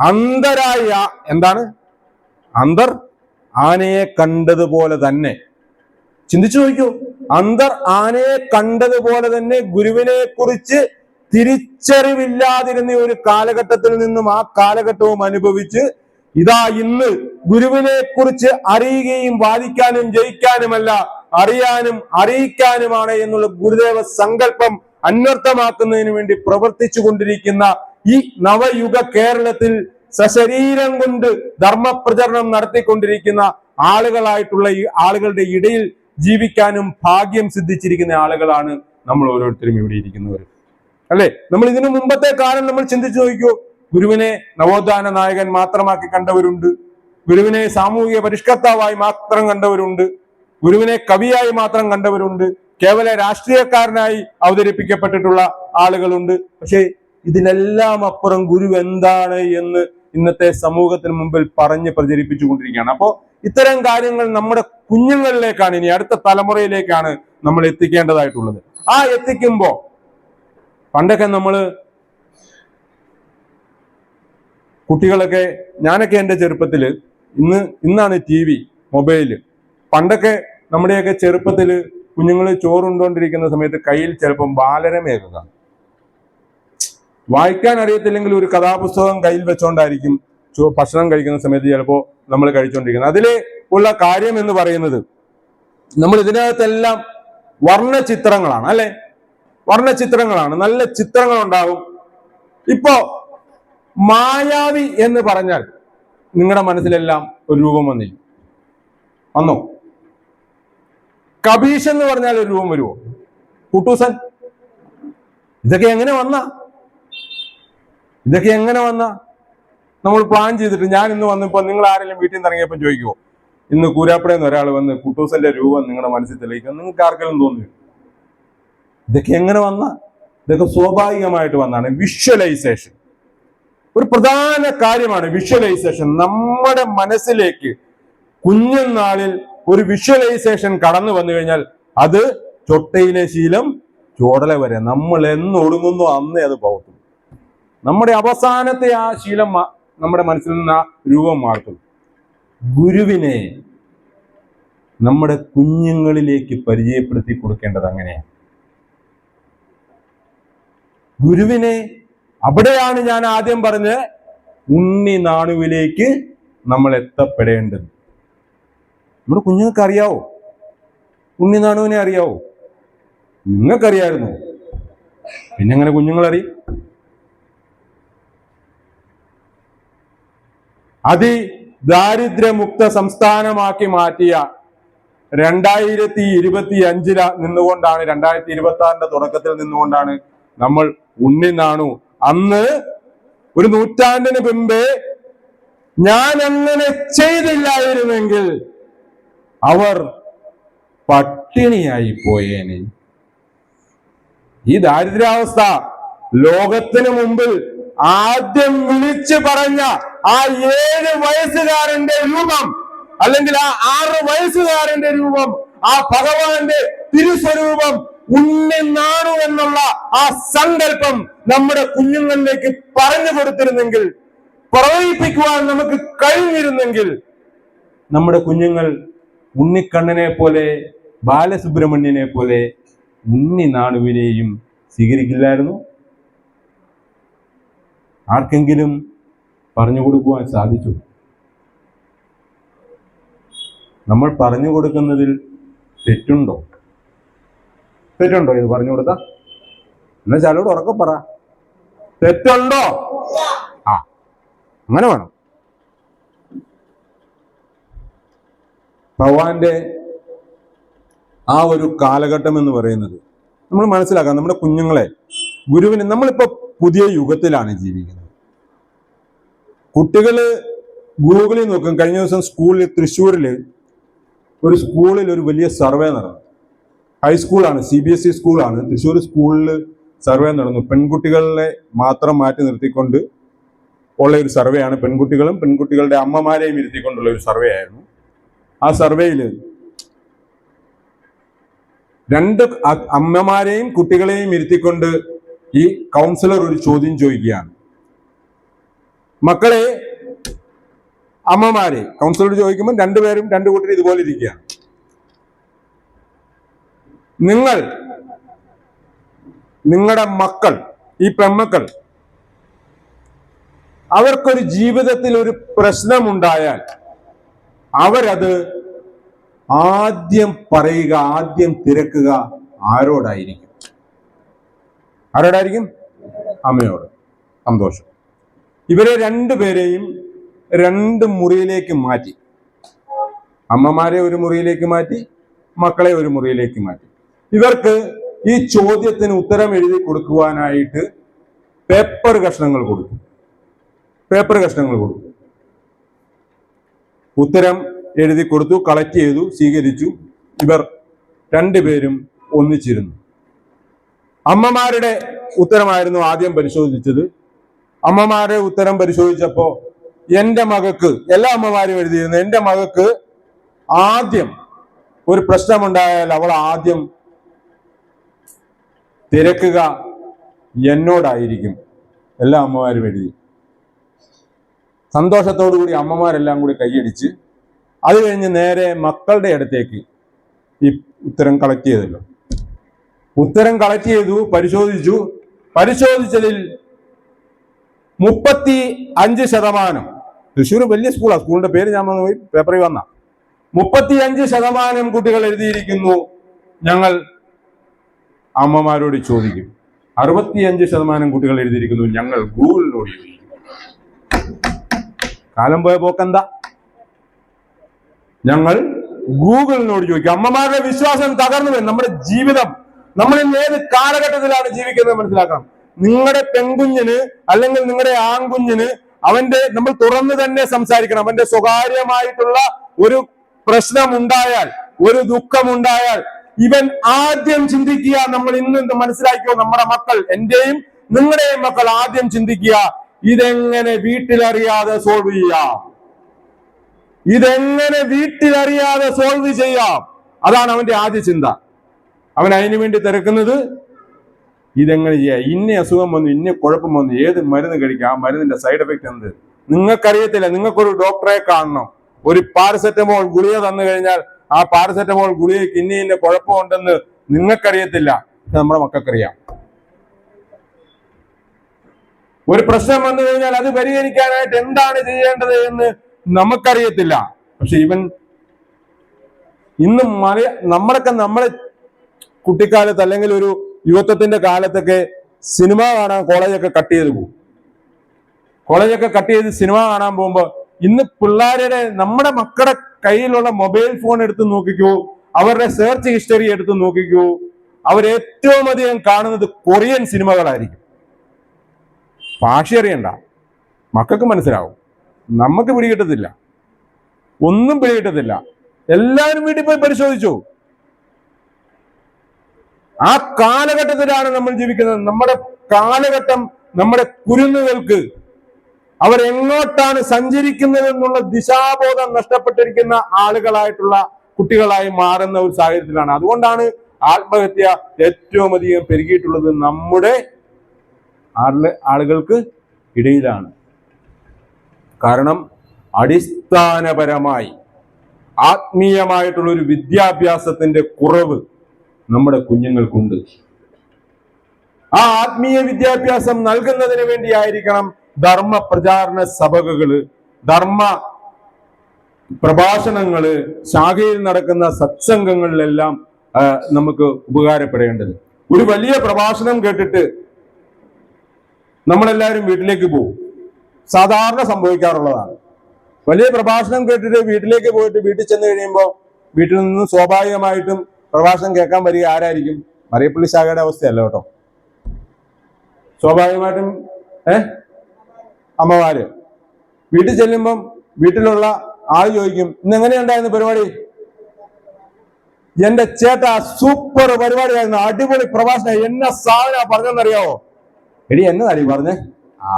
അന്ധരായ, എന്താണ് അന്തർ ആനയെ കണ്ടതുപോലെ തന്നെ, ചിന്തിച്ചു നോക്കൂ, അന്തർ ആനയെ കണ്ടതുപോലെ തന്നെ ഗുരുവിനെ കുറിച്ച് തിരിച്ചറിവില്ലാതിരുന്ന ഒരു കാലഘട്ടത്തിൽ നിന്നും ആ കാലഘട്ടവും അനുഭവിച്ച് ഇതാ ഇന്ന് ഗുരുവിനെ കുറിച്ച് അറിയുകയും വാദിക്കാനും ജയിക്കാനുമല്ല, അറിയാനും അറിയിക്കാനുമാണ് എന്നുള്ള ഗുരുദേവ സങ്കല്പം അന്വർത്ഥമാക്കുന്നതിന് വേണ്ടി പ്രവർത്തിച്ചു കൊണ്ടിരിക്കുന്ന ഈ നവയുഗ കേരളത്തിൽ സശരീരം കൊണ്ട് ധർമ്മപ്രചരണം നടത്തിക്കൊണ്ടിരിക്കുന്ന ആളുകളായിട്ടുള്ള ഈ ആളുകളുടെ ഇടയിൽ ജീവിക്കാനും ഭാഗ്യം സിദ്ധിച്ചിരിക്കുന്ന ആളുകളാണ് നമ്മൾ ഓരോരുത്തരും ഇവിടെ ഇരിക്കുന്നവർ, അല്ലെ? നമ്മൾ ഇതിനു മുമ്പത്തെ കാലം നമ്മൾ ചിന്തിച്ചു നോക്കിയോ. ഗുരുവിനെ നവോത്ഥാന നായകൻ മാത്രമാക്കി കണ്ടവരുണ്ട്, ഗുരുവിനെ സാമൂഹിക പരിഷ്കർത്താവായി മാത്രം കണ്ടവരുണ്ട്, ഗുരുവിനെ കവിയായി മാത്രം കണ്ടവരുണ്ട്, കേവല രാഷ്ട്രീയക്കാരനായി അവതരിപ്പിക്കപ്പെട്ടിട്ടുള്ള ആളുകളുണ്ട്. പക്ഷെ ഇതിനെല്ലാം അപ്പുറം ഗുരു എന്താണ് എന്ന് ഇന്നത്തെ സമൂഹത്തിന് മുമ്പിൽ പറഞ്ഞ് പ്രചരിപ്പിച്ചുകൊണ്ടിരിക്കുകയാണ്. അപ്പോ ഇത്തരം കാര്യങ്ങൾ നമ്മുടെ കുഞ്ഞുങ്ങളിലേക്കാണ്, ഇനി അടുത്ത തലമുറയിലേക്കാണ് നമ്മൾ എത്തിക്കേണ്ടതായിട്ടുള്ളത്. ആ എത്തിക്കുമ്പോ പണ്ടൊക്കെ കുട്ടികളൊക്കെ, ഞാനൊക്കെ എൻ്റെ ചെറുപ്പത്തില്, ഇന്നാണ് TV മൊബൈല്, പണ്ടൊക്കെ നമ്മുടെയൊക്കെ ചെറുപ്പത്തില് കുഞ്ഞുങ്ങൾ ചോറുണ്ടോണ്ടിരിക്കുന്ന സമയത്ത് കയ്യിൽ ചിലപ്പം ബാലരമയൊക്കെ കാണും. വായിക്കാൻ അറിയത്തില്ലെങ്കിൽ ഒരു കഥാപുസ്തകം കയ്യിൽ വെച്ചോണ്ടായിരിക്കും ഭക്ഷണം കഴിക്കുന്ന സമയത്ത് ചിലപ്പോൾ നമ്മൾ കഴിച്ചുകൊണ്ടിരിക്കുന്നത്. അതിലെ ഉള്ള കാര്യം എന്ന് പറയുന്നത്, നമ്മൾ ഇതിനകത്തെല്ലാം വർണ്ണചിത്രങ്ങളാണ്, അല്ലെ? വർണ്ണചിത്രങ്ങളാണ്, നല്ല ചിത്രങ്ങൾ ഉണ്ടാകും. ഇപ്പോ മായാവി എന്ന് പറഞ്ഞാൽ നിങ്ങളുടെ മനസ്സിലെല്ലാം ഒരു രൂപം വന്നോ? കബീഷ് എന്ന് പറഞ്ഞാൽ ഒരു രൂപം വരുമോ? കുട്ടൂസൻ? ഇതൊക്കെ എങ്ങനെ വന്ന നമ്മൾ പ്ലാൻ ചെയ്തിട്ട്, ഞാൻ ഇന്ന് വന്നപ്പോ നിങ്ങൾ ആരെങ്കിലും വീട്ടിൽ നിന്ന് ഇറങ്ങിയപ്പോൾ ചോദിക്കുമോ, ഇന്ന് കൂരാപ്പുഴയിൽ നിന്ന് ഒരാൾ വന്ന് കുട്ടൂസന്റെ രൂപം നിങ്ങളുടെ മനസ്സിൽ തെളിയിക്കുക? നിങ്ങൾക്ക് ആർക്കെങ്കിലും തോന്നുന്നു? ഇതൊക്കെ എങ്ങനെ ഇതൊക്കെ സ്വാഭാവികമായിട്ട് വന്നാണ്. വിഷ്വലൈസേഷൻ ഒരു പ്രധാന കാര്യമാണ്. വിഷ്വലൈസേഷൻ നമ്മുടെ മനസ്സിലേക്ക് കുഞ്ഞുനാളിൽ ഒരു വിഷ്വലൈസേഷൻ കടന്നു വന്നു കഴിഞ്ഞാൽ അത് ചൊട്ടയിലെ ശീലം ചോടല വരെ, നമ്മൾ എന്നൊടുങ്ങുന്നു അന്നേ അത് പോകത്തുള്ളൂ. നമ്മുടെ അവസാനത്തെ ആ ശീലം നമ്മുടെ മനസ്സിൽ നിന്ന് ആ രൂപം മാറത്തുള്ളൂ. ഗുരുവിനെ നമ്മുടെ കുഞ്ഞുങ്ങളിലേക്ക് പരിചയപ്പെടുത്തി കൊടുക്കേണ്ടത് അങ്ങനെയാണ്. ഗുരുവിനെ, അവിടെയാണ് ഞാൻ ആദ്യം പറഞ്ഞത്, ഉണ്ണി നാണുവിലേക്ക് നമ്മൾ എത്തപ്പെടേണ്ടത്. നമ്മുടെ കുഞ്ഞുങ്ങൾക്ക് അറിയാവോ? ഉണ്ണി നാണുവിനെ അറിയാവോ? നിങ്ങൾക്കറിയായിരുന്നു, പിന്നെ എങ്ങനെ കുഞ്ഞുങ്ങളറിയും? ദാരിദ്ര്യമുക്ത സംസ്ഥാനമാക്കി മാറ്റിയ 2025 നിന്നുകൊണ്ടാണ്, 2026 തുടക്കത്തിൽ നിന്നുകൊണ്ടാണ് നമ്മൾ ഉണ്ണി നാണു, അന്ന് ഒരു നൂറ്റാണ്ടിന് മുമ്പേ ഞാൻ അങ്ങനെ ചെയ്തില്ലായിരുന്നെങ്കിൽ അവർ പട്ടിണിയായി പോയേനെ. ഈ ദാരിദ്ര്യാവസ്ഥ ലോകത്തിന് മുമ്പിൽ ആദ്യം വിളിച്ചു പറഞ്ഞ ആ 7 വയസ്സുകാരന്റെ രൂപം, അല്ലെങ്കിൽ ആ 6 വയസ്സുകാരന്റെ രൂപം, ആ ഭഗവാന്റെ തിരുസ്വരൂപം ഉണ്ണി നാണു എന്നുള്ള ആ സങ്കല്പം നമ്മുടെ കുഞ്ഞുങ്ങളിലേക്ക് പറഞ്ഞു കൊടുത്തിരുന്നെങ്കിൽ, പ്രവഹിപ്പിക്കുവാൻ നമുക്ക് കഴിഞ്ഞിരുന്നെങ്കിൽ, നമ്മുടെ കുഞ്ഞുങ്ങൾ ഉണ്ണിക്കണ്ണനെ പോലെ, ബാലസുബ്രഹ്മണ്യനെ പോലെ ഉണ്ണി നാണുവിനെയും സ്വീകരിക്കില്ലായിരുന്നു. ആർക്കെങ്കിലും പറഞ്ഞു കൊടുക്കുവാൻ സാധിച്ചു? നമ്മൾ പറഞ്ഞു കൊടുക്കുന്നതിൽ തെറ്റുണ്ടോ? തെറ്റുണ്ടോ ഇത് പറഞ്ഞു കൊടുത്ത? എന്നാ ചാലോട് ഉറക്കെ പറ, തെറ്റുണ്ടോ? ആ, അങ്ങനെ വേണം. ഭഗവാന്റെ ആ ഒരു കാലഘട്ടം എന്ന് പറയുന്നത് നമ്മൾ മനസ്സിലാക്കാം. നമ്മുടെ കുഞ്ഞുങ്ങളെ ഗുരുവിന്, നമ്മളിപ്പോ പുതിയ യുഗത്തിലാണ് ജീവിക്കുന്നത്. കുട്ടികള് ഗൂഗിളിൽ നോക്കും. കഴിഞ്ഞ ദിവസം സ്കൂളിൽ, തൃശ്ശൂരില് ഒരു സ്കൂളിൽ ഒരു വലിയ സർവേ നടന്നു. ഹൈസ്കൂളാണ്, CBSE സ്കൂളാണ്. തൃശ്ശൂർ സ്കൂളിൽ സർവേ നടന്നു. പെൺകുട്ടികളെ മാത്രം മാറ്റി നിർത്തിക്കൊണ്ട് ഉള്ള ഒരു സർവേ ആണ്. പെൺകുട്ടികളും പെൺകുട്ടികളുടെ അമ്മമാരെയും ഇരുത്തിക്കൊണ്ടുള്ള ഒരു സർവേ ആയിരുന്നു. ആ സർവേയിൽ 2 അമ്മമാരെയും കുട്ടികളെയും ഇരുത്തിക്കൊണ്ട് ഈ കൗൺസിലർ ഒരു ചോദ്യം ചോദിക്കുകയാണ്. മക്കളെ, അമ്മമാരെ കൗൺസിലർ ചോദിക്കുമ്പോൾ 2 പേരും 2 കൂട്ടരും ഇതുപോലെ ഇരിക്കുകയാണ്. നിങ്ങളുടെ മക്കൾ, ഈ പെൺമക്കൾ, അവർക്കൊരു ജീവിതത്തിൽ ഒരു പ്രശ്നമുണ്ടായാൽ അവരത് ആദ്യം പറയുക, ആദ്യം തിരക്കുക ആരോടായിരിക്കും? ആരോടായിരിക്കും? അമ്മയോട്. സന്തോഷം. ഇവരെ 2 പേരെയും 2 മുറിയിലേക്ക് മാറ്റി. അമ്മമാരെ ഒരു മുറിയിലേക്ക് മാറ്റി, മക്കളെ ഒരു മുറിയിലേക്ക് മാറ്റി. ഇവർക്ക് ഈ ചോദ്യത്തിന് ഉത്തരം എഴുതി കൊടുക്കുവാനായിട്ട് പേപ്പർ കഷ്ണങ്ങൾ കൊടുത്തു. ഉത്തരം എഴുതി കൊടുത്തു, കളക്ട് ചെയ്തു, സ്വീകരിച്ചു. ഇവർ 2 പേരും ഒന്നിച്ചിരുന്നു. അമ്മമാരുടെ ഉത്തരമായിരുന്നു ആദ്യം പരിശോധിച്ചത്. അമ്മമാരുടെ ഉത്തരം പരിശോധിച്ചപ്പോ എന്റെ മകക്ക്, എല്ലാ അമ്മമാരും എഴുതിയിരുന്നു, എന്റെ മകക്ക് ആദ്യം ഒരു പ്രശ്നമുണ്ടായാൽ അവൾ ആദ്യം തിരക്കുക എന്നോടായിരിക്കും. എല്ലാ അമ്മമാരും എഴുതി. സന്തോഷത്തോടു കൂടി അമ്മമാരെല്ലാം കൂടി കൈയടിച്ച് അത് കഴിഞ്ഞ് നേരെ മക്കളുടെ അടുത്തേക്ക് ഈ ഉത്തരം കളക്ട് ചെയ്തല്ലോ. ഉത്തരം കളക്ട് ചെയ്തു, പരിശോധിച്ചതിൽ 35%, തൃശ്ശൂർ വലിയ സ്കൂളാണ്, സ്കൂളിന്റെ പേര് ഞാൻ പോയി പേപ്പറിൽ വന്ന, 35% കുട്ടികൾ എഴുതിയിരിക്കുന്നു ഞങ്ങൾ അമ്മമാരോട് ചോദിക്കും. 65% കുട്ടികൾ എഴുതിയിരിക്കുന്നു ഞങ്ങൾ ഗൂഗിളിനോട് ചോദിക്കും. കാലം പോയ പോക്കെന്താ? ഞങ്ങൾ ഗൂഗിളിനോട് ചോദിക്കും. അമ്മമാരുടെ വിശ്വാസം തകർന്നു വരും. നമ്മുടെ ജീവിതം, നമ്മൾ ഇന്ന് ഏത് കാലഘട്ടത്തിലാണ് ജീവിക്കുന്നത് മനസ്സിലാക്കണം. നിങ്ങളുടെ പെൺകുഞ്ഞിന് അല്ലെങ്കിൽ നിങ്ങളുടെ ആൺകുഞ്ഞിന് നമ്മൾ തുറന്നു തന്നെ സംസാരിക്കണം. അവന്റെ സ്വകാര്യമായിട്ടുള്ള ഒരു പ്രശ്നമുണ്ടായാൽ, ഒരു ദുഃഖമുണ്ടായാൽ ഇവൻ ആദ്യം ചിന്തിക്കുക, നമ്മൾ ഇന്ന് മനസ്സിലാക്കിയോ, നമ്മുടെ മക്കൾ, എന്റെയും നിങ്ങളുടെയും മക്കൾ ആദ്യം ചിന്തിക്കുക, ഇതെങ്ങനെ വീട്ടിലറിയാതെ സോൾവ് ചെയ്യാം, ഇതെങ്ങനെ വീട്ടിലറിയാതെ സോൾവ് ചെയ്യാം. അതാണ് അവന്റെ ആദ്യ ചിന്ത. അവൻ അതിനു വേണ്ടി തിരക്കുന്നത് ഇതെങ്ങനെ ചെയ്യാം, ഇന്ന അസുഖം വന്നു, ഇന്ന കുഴപ്പം വന്നു, ഏത് മരുന്ന് കഴിക്കാം, ആ മരുന്നിന്റെ സൈഡ് എഫക്ട് എന്ത് നിങ്ങൾക്കറിയത്തില്ല. നിങ്ങൾക്കൊരു ഡോക്ടറെ കാണണം. ഒരു പാരസെറ്റമോൾ ഗുളിക തന്നു കഴിഞ്ഞാൽ ആ പാരസെറ്റമോൾ ഗുളികയ്ക്ക് ഇന്ന കുഴപ്പമുണ്ടെന്ന് നിങ്ങൾക്കറിയത്തില്ല, നമ്മുടെ മക്കൾക്കറിയാം. ഒരു പ്രശ്നം വന്നു കഴിഞ്ഞാൽ അത് പരിഹരിക്കാനായിട്ട് എന്താണ് ചെയ്യേണ്ടത് എന്ന് നമുക്കറിയത്തില്ല. പക്ഷെ ഇന്ന് നമ്മളെ കുട്ടിക്കാലത്ത് അല്ലെങ്കിൽ ഒരു യുവത്വത്തിന്റെ കാലത്തൊക്കെ സിനിമ കാണാൻ കോളേജൊക്കെ കട്ട് ചെയ്ത് പോകും. കോളേജൊക്കെ കട്ട് ചെയ്ത് സിനിമ കാണാൻ പോകുമ്പോൾ ഇന്ന് പിള്ളേരുടെ നമ്മുടെ മക്കളുടെ കയ്യിലുള്ള മൊബൈൽ ഫോൺ എടുത്ത് നോക്കിക്കൂ, അവരുടെ സെർച്ച് ഹിസ്റ്ററി എടുത്ത് നോക്കിക്കൂ, അവരേറ്റവും അധികം കാണുന്നത് കൊറിയൻ സിനിമകളായിരിക്കും. ഭാഷ അറിയണ്ട, മക്കൾക്ക് മനസ്സിലാവും. നമുക്ക് പിടികിട്ടത്തില്ല, ഒന്നും പിടികിട്ടത്തില്ല. എല്ലാവരും വീട്ടിൽ പോയി പരിശോധിച്ചു. ആ കാലഘട്ടത്തിലാണ് നമ്മൾ ജീവിക്കുന്നത്. നമ്മുടെ കാലഘട്ടം നമ്മുടെ കുരുന്നുകൾക്ക് അവരെങ്ങോട്ടാണ് സഞ്ചരിക്കുന്നത് എന്നുള്ള ദിശാബോധം നഷ്ടപ്പെട്ടിരിക്കുന്ന ആളുകളായിട്ടുള്ള കുട്ടികളായി മാറുന്ന ഒരു സാഹചര്യത്തിലാണ്. അതുകൊണ്ടാണ് ആത്മഹത്യ ഏറ്റവും അധികം പെരുകിയിട്ടുള്ളത് നമ്മുടെ ആളുകൾക്ക് ഇടയിലാണ്. കാരണം അടിസ്ഥാനപരമായി ആത്മീയമായിട്ടുള്ള ഒരു വിദ്യാഭ്യാസത്തിന്റെ കുറവ് നമ്മുടെ കുഞ്ഞുങ്ങൾക്കുണ്ട്. ആ ആത്മീയ വിദ്യാഭ്യാസം നൽകുന്നതിന് വേണ്ടിയായിരിക്കണം ധർമ്മ പ്രചാരണ സഭകള്, ധർമ്മ പ്രഭാഷണങ്ങള്, ശാഖയിൽ നടക്കുന്ന സത്സംഗങ്ങളിലെല്ലാം നമുക്ക് ഉപകാരപ്പെടേണ്ടത്. ഒരു വലിയ പ്രഭാഷണം കേട്ടിട്ട് നമ്മളെല്ലാവരും വീട്ടിലേക്ക് പോകും. സാധാരണ സംഭവിക്കാറുള്ളതാണ്. വലിയ പ്രഭാഷണം കേട്ടിട്ട് വീട്ടിലേക്ക് പോയിട്ട് വീട്ടിൽ ചെന്ന് കഴിയുമ്പോൾ വീട്ടിൽ നിന്ന് സ്വാഭാവികമായിട്ടും പ്രഭാഷണം കേൾക്കാൻ വരിക ആരായിരിക്കും? മറിയപ്പള്ളി ശാഖയുടെ അവസ്ഥയല്ല കേട്ടോ. സ്വാഭാവികമായിട്ടും അമ്മമാര് വീട്ടിൽ ചെല്ലുമ്പം വീട്ടിലുള്ള ആൾ ചോദിക്കും, ഇന്ന് എങ്ങനെയുണ്ടായിരുന്നു പരിപാടി? എന്റെ ചേട്ടാ സൂപ്പർ പരിപാടിയായിരുന്നു, അടിപൊളി പ്രഭാഷണം, എന്നെ സാധന പറഞ്ഞെന്നറിയാവോ? എടി എന്നതാടി പറഞ്ഞേ?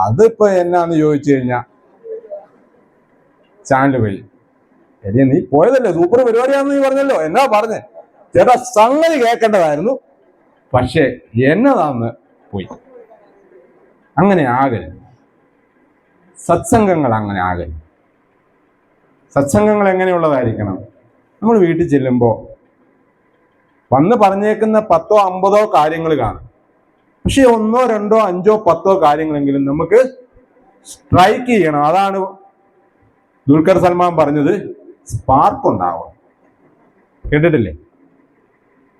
അതിപ്പോ എന്നാന്ന് ചോദിച്ചു കഴിഞ്ഞാ ചാനല് പോയി. എടി നീ പോയതല്ലേ, സൂപ്പർ പരിപാടിയാണെന്ന് നീ പറഞ്ഞല്ലോ, എന്നാ പറഞ്ഞേ? ചേട്ടാ സംഗതി കേൾക്കേണ്ടതായിരുന്നു, പക്ഷെ എന്നതാന്ന് പോയി. അങ്ങനെ ആകരുത്. സത്സംഗങ്ങൾ അങ്ങനെ ആകരുത്. സത്സംഗങ്ങൾ എങ്ങനെയുള്ളതായിരിക്കണം? നമ്മൾ വീട്ടിൽ ചെല്ലുമ്പോൾ വന്ന് പറഞ്ഞേക്കുന്ന 10ഓ 50ഓ കാര്യങ്ങൾ കാണും. പക്ഷെ 1ഓ 2ഓ 5ഓ 10ഓ കാര്യങ്ങളെങ്കിലും നമുക്ക് സ്ട്രൈക്ക് ചെയ്യണം. അതാണ് ദുൽഖർ സൽമാൻ പറഞ്ഞത്, സ്പാർക്ക് ഉണ്ടാവണം. കേട്ടിട്ടില്ലേ?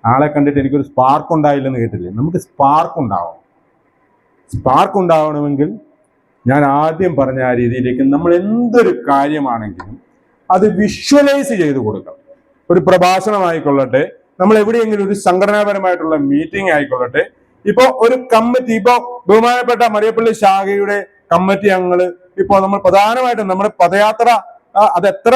ആളെ കണ്ടിട്ട് എനിക്കൊരു സ്പാർക്ക് ഉണ്ടായില്ലെന്ന് കേട്ടില്ലേ? നമുക്ക് സ്പാർക്ക് ഉണ്ടാവണം. സ്പാർക്ക് ഉണ്ടാവണമെങ്കിൽ ഞാൻ ആദ്യം പറഞ്ഞ ആ രീതിയിലേക്ക് നമ്മൾ എന്തൊരു കാര്യമാണെങ്കിലും അത് വിഷ്വലൈസ് ചെയ്ത് കൊടുക്കണം. ഒരു പ്രഭാഷണം ആയിക്കൊള്ളട്ടെ, നമ്മൾ എവിടെയെങ്കിലും ഒരു സംഘടനാപരമായിട്ടുള്ള മീറ്റിംഗ് ആയിക്കൊള്ളട്ടെ. ഇപ്പൊ ഒരു കമ്മിറ്റി, ഇപ്പൊ ബഹുമാനപ്പെട്ട മറിയപ്പള്ളി ശാഖയുടെ കമ്മിറ്റി അംഗങ്ങള് ഇപ്പൊ നമ്മൾ പ്രധാനമായിട്ടും നമ്മുടെ പദയാത്ര, അതെത്ര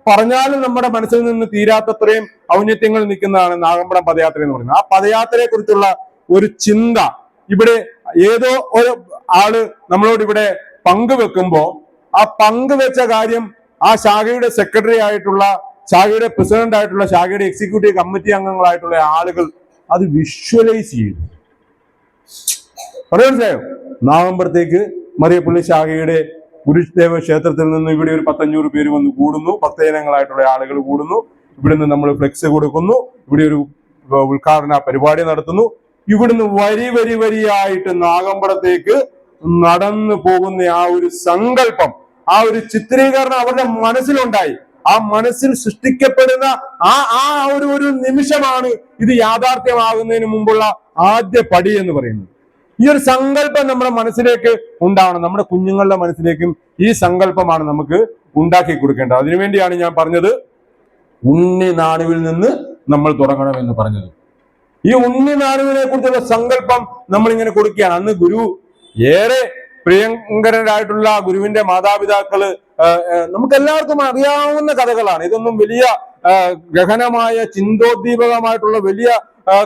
പറഞ്ഞാലും നമ്മുടെ മനസ്സിൽ നിന്ന് തീരാത്തത്രയും ഔന്നത്യങ്ങൾ നിൽക്കുന്നതാണ് നാഗമ്പടം പദയാത്ര എന്ന് പറയുന്നത്. ആ പദയാത്രയെ കുറിച്ചുള്ള ഒരു ചിന്ത ഇവിടെ ഏതോ ഒരു ആള് നമ്മളോട് ഇവിടെ പങ്കുവെക്കുമ്പോ ആ പങ്കുവെച്ച കാര്യം ആ ശാഖയുടെ സെക്രട്ടറി ആയിട്ടുള്ള, ശാഖയുടെ പ്രസിഡന്റ് ആയിട്ടുള്ള, ശാഖയുടെ എക്സിക്യൂട്ടീവ് കമ്മിറ്റി അംഗങ്ങളായിട്ടുള്ള ആളുകൾ അത് വിഷ്വലൈസ് ചെയ്തു. മനസ്സിലായോ? നാഗമ്പടത്തേക്ക് മറിയപ്പള്ളി ശാഖയുടെ ഗുരുദേവ ക്ഷേത്രത്തിൽ നിന്ന് ഇവിടെ ഒരു 100-500 പേര് വന്ന് കൂടുന്നു, ഭക്തജനങ്ങളായിട്ടുള്ള ആളുകൾ കൂടുന്നു. ഇവിടുന്ന് നമ്മൾ ഫ്ലെക്സ് കൊടുക്കുന്നു, ഇവിടെ ഒരു ഉദ്ഘാടന പരിപാടി നടത്തുന്നു. ഇവിടുന്ന് വരിയായിട്ട് നാഗമ്പടത്തേക്ക് നടന്നു പോകുന്ന ആ ഒരു സങ്കല്പം, ആ ഒരു ചിത്രീകരണം അവരുടെ മനസ്സിലുണ്ടായി. ആ മനസ്സിൽ സൃഷ്ടിക്കപ്പെടുന്ന ആ ഒരു നിമിഷമാണ് ഇത് യാഥാർത്ഥ്യമാകുന്നതിന് മുമ്പുള്ള ആദ്യ പടി എന്ന് പറയുന്നത്. ഈ ഒരു സങ്കല്പം നമ്മുടെ മനസ്സിലേക്ക് ഉണ്ടാവണം. നമ്മുടെ കുഞ്ഞുങ്ങളുടെ മനസ്സിലേക്കും ഈ സങ്കല്പമാണ് നമുക്ക് ഉണ്ടാക്കി കൊടുക്കേണ്ടത്. അതിനുവേണ്ടിയാണ് ഞാൻ പറഞ്ഞത് ഉണ്ണി നാണുവിൽ നിന്ന് നമ്മൾ തുടങ്ങണമെന്ന് പറഞ്ഞത്. ഈ ഉണ്ണി നാണുവിനെ കുറിച്ചുള്ള സങ്കല്പം നമ്മൾ ഇങ്ങനെ കൊടുക്കുകയാണ്. അന്ന് ഗുരു ഏറെ പ്രിയങ്കരരായിട്ടുള്ള ഗുരുവിന്റെ മാതാപിതാക്കള് നമുക്ക് എല്ലാവർക്കും അറിയാവുന്ന കഥകളാണ്. ഇതൊന്നും വലിയ ഗഹനമായ ചിന്തോദ്ദീപകമായിട്ടുള്ള വലിയ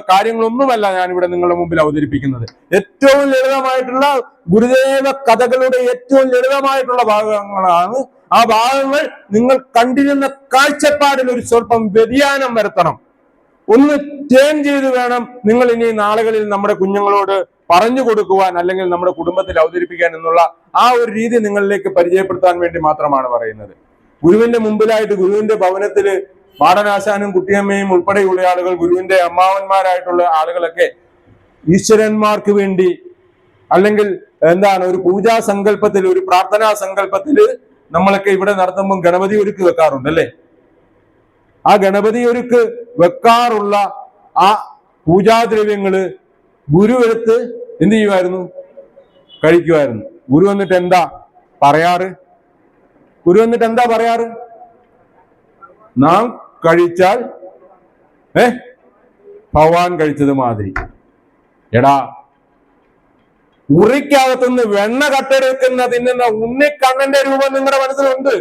കാര്യങ്ങളൊന്നുമല്ല ഞാൻ ഇവിടെ നിങ്ങളുടെ മുമ്പിൽ അവതരിപ്പിക്കുന്നത്. ഏറ്റവും ലളിതമായിട്ടുള്ള ഗുരുദേവ കഥകളുടെ ഏറ്റവും ലളിതമായിട്ടുള്ള ഭാഗങ്ങളാണ്. ആ ഭാഗങ്ങൾ നിങ്ങൾ കണ്ടിരുന്ന കാഴ്ചപ്പാടിൽ ഒരു സ്വല്പം വ്യതിയാനം വരുത്തണം. ഒന്ന് ചേഞ്ച് ചെയ്ത് വേണം നിങ്ങൾ ഇനി നാളുകളിൽ നമ്മുടെ കുഞ്ഞുങ്ങളോട് പറഞ്ഞു കൊടുക്കുവാൻ, അല്ലെങ്കിൽ നമ്മുടെ കുടുംബത്തിൽ അവതരിപ്പിക്കാൻ എന്നുള്ള ആ ഒരു രീതി നിങ്ങളിലേക്ക് പരിചയപ്പെടുത്താൻ വേണ്ടി മാത്രമാണ് പറയുന്നത്. ഗുരുവിന്റെ മുമ്പിലായിട്ട് ഗുരുവിന്റെ ഭവനത്തില് പാടനാശാനും കുട്ടിയമ്മയും ഉൾപ്പെടെയുള്ള ആളുകൾ, ഗുരുവിന്റെ അമ്മാവന്മാരായിട്ടുള്ള ആളുകളൊക്കെ ഈശ്വരന്മാർക്ക് വേണ്ടി അല്ലെങ്കിൽ എന്താണ് ഒരു പൂജാ സങ്കല്പത്തിൽ, ഒരു പ്രാർത്ഥനാ സങ്കല്പത്തിൽ നമ്മളൊക്കെ ഇവിടെ നടത്തുമ്പോൾ ഗണപതി ഒരുക്ക് വെക്കാറുണ്ട് അല്ലെ? ആ ഗണപതി ഒരുക്ക് വെക്കാറുള്ള ആ പൂജാദ്രവ്യങ്ങള് ഗുരു എടുത്ത് എന്ത് ചെയ്യുമായിരുന്നു? കഴിക്കുമായിരുന്നു. ഗുരു വന്നിട്ട് എന്താ പറയാറ്? നാം കഴിച്ചാൽ ഭഗവാൻ കഴിച്ചത് മാതിരി. എടാ, ഉറിക്കകത്തുനിന്ന് വെണ്ണ കട്ടെടുക്കുന്ന തിന്നുന്ന ഉണ്ണിക്കണ്ണന്റെ രൂപം നിങ്ങളുടെ മനസ്സിലുണ്ട്.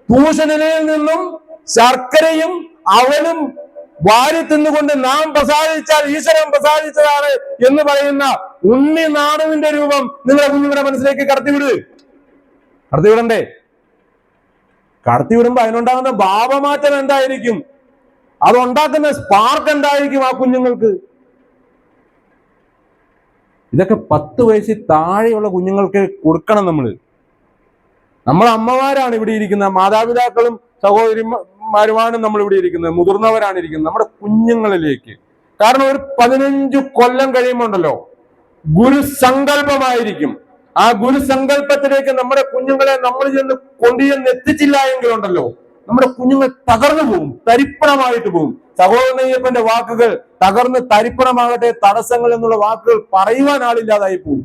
തൂഷനിലയിൽ നിന്നും ശർക്കരയും അവലും വാരി തിന്നുകൊണ്ട് നാം പ്രസാദിച്ചാൽ ഈശ്വരൻ പ്രസാദിച്ചതാണ് എന്ന് പറയുന്ന ഉണ്ണി നാണുവിന്റെ രൂപം നിങ്ങളുടെ കുഞ്ഞുങ്ങളുടെ മനസ്സിലേക്ക് കടത്തിവിടണ്ടേ? കടത്തിവിടുമ്പോ അതിനുണ്ടാകുന്ന ഭാവമാറ്റം എന്തായിരിക്കും? അതുണ്ടാക്കുന്ന സ്പാർക്ക് എന്തായിരിക്കും ആ കുഞ്ഞുങ്ങൾക്ക്? ഇതൊക്കെ 10 വയസ്സിൽ താഴെയുള്ള കുഞ്ഞുങ്ങൾക്ക് കൊടുക്കണം. നമ്മൾ അമ്മമാരാണ് ഇവിടെ ഇരിക്കുന്ന, മാതാപിതാക്കളും സഹോദരിമാരുമാണ് നമ്മൾ ഇവിടെ ഇരിക്കുന്നത്, മുതിർന്നവരാണ് ഇരിക്കുന്നത്. നമ്മുടെ കുഞ്ഞുങ്ങളിലേക്ക്, കാരണം ഒരു 15 കൊല്ലം കഴിയുമ്പോണ്ടല്ലോ ഗുരുസങ്കല്പമായിരിക്കും. ആ ഗുരുസങ്കല്പത്തിലേക്ക് നമ്മുടെ കുഞ്ഞുങ്ങളെ നമ്മൾ കൊണ്ടുചെന്ന് എത്തിച്ചില്ല എങ്കിലുണ്ടല്ലോ നമ്മുടെ കുഞ്ഞുങ്ങൾ തകർന്നു പോകും, തരിപ്പണമായിട്ട് പോകും. സഹോദരയ്യപ്പന്റെ വാക്കുകൾ തകർന്ന് തരിപ്പണമാകട്ടെ, തടസ്സങ്ങൾ എന്നുള്ള വാക്കുകൾ പറയുവാൻ ആളില്ലാതായി പോകും.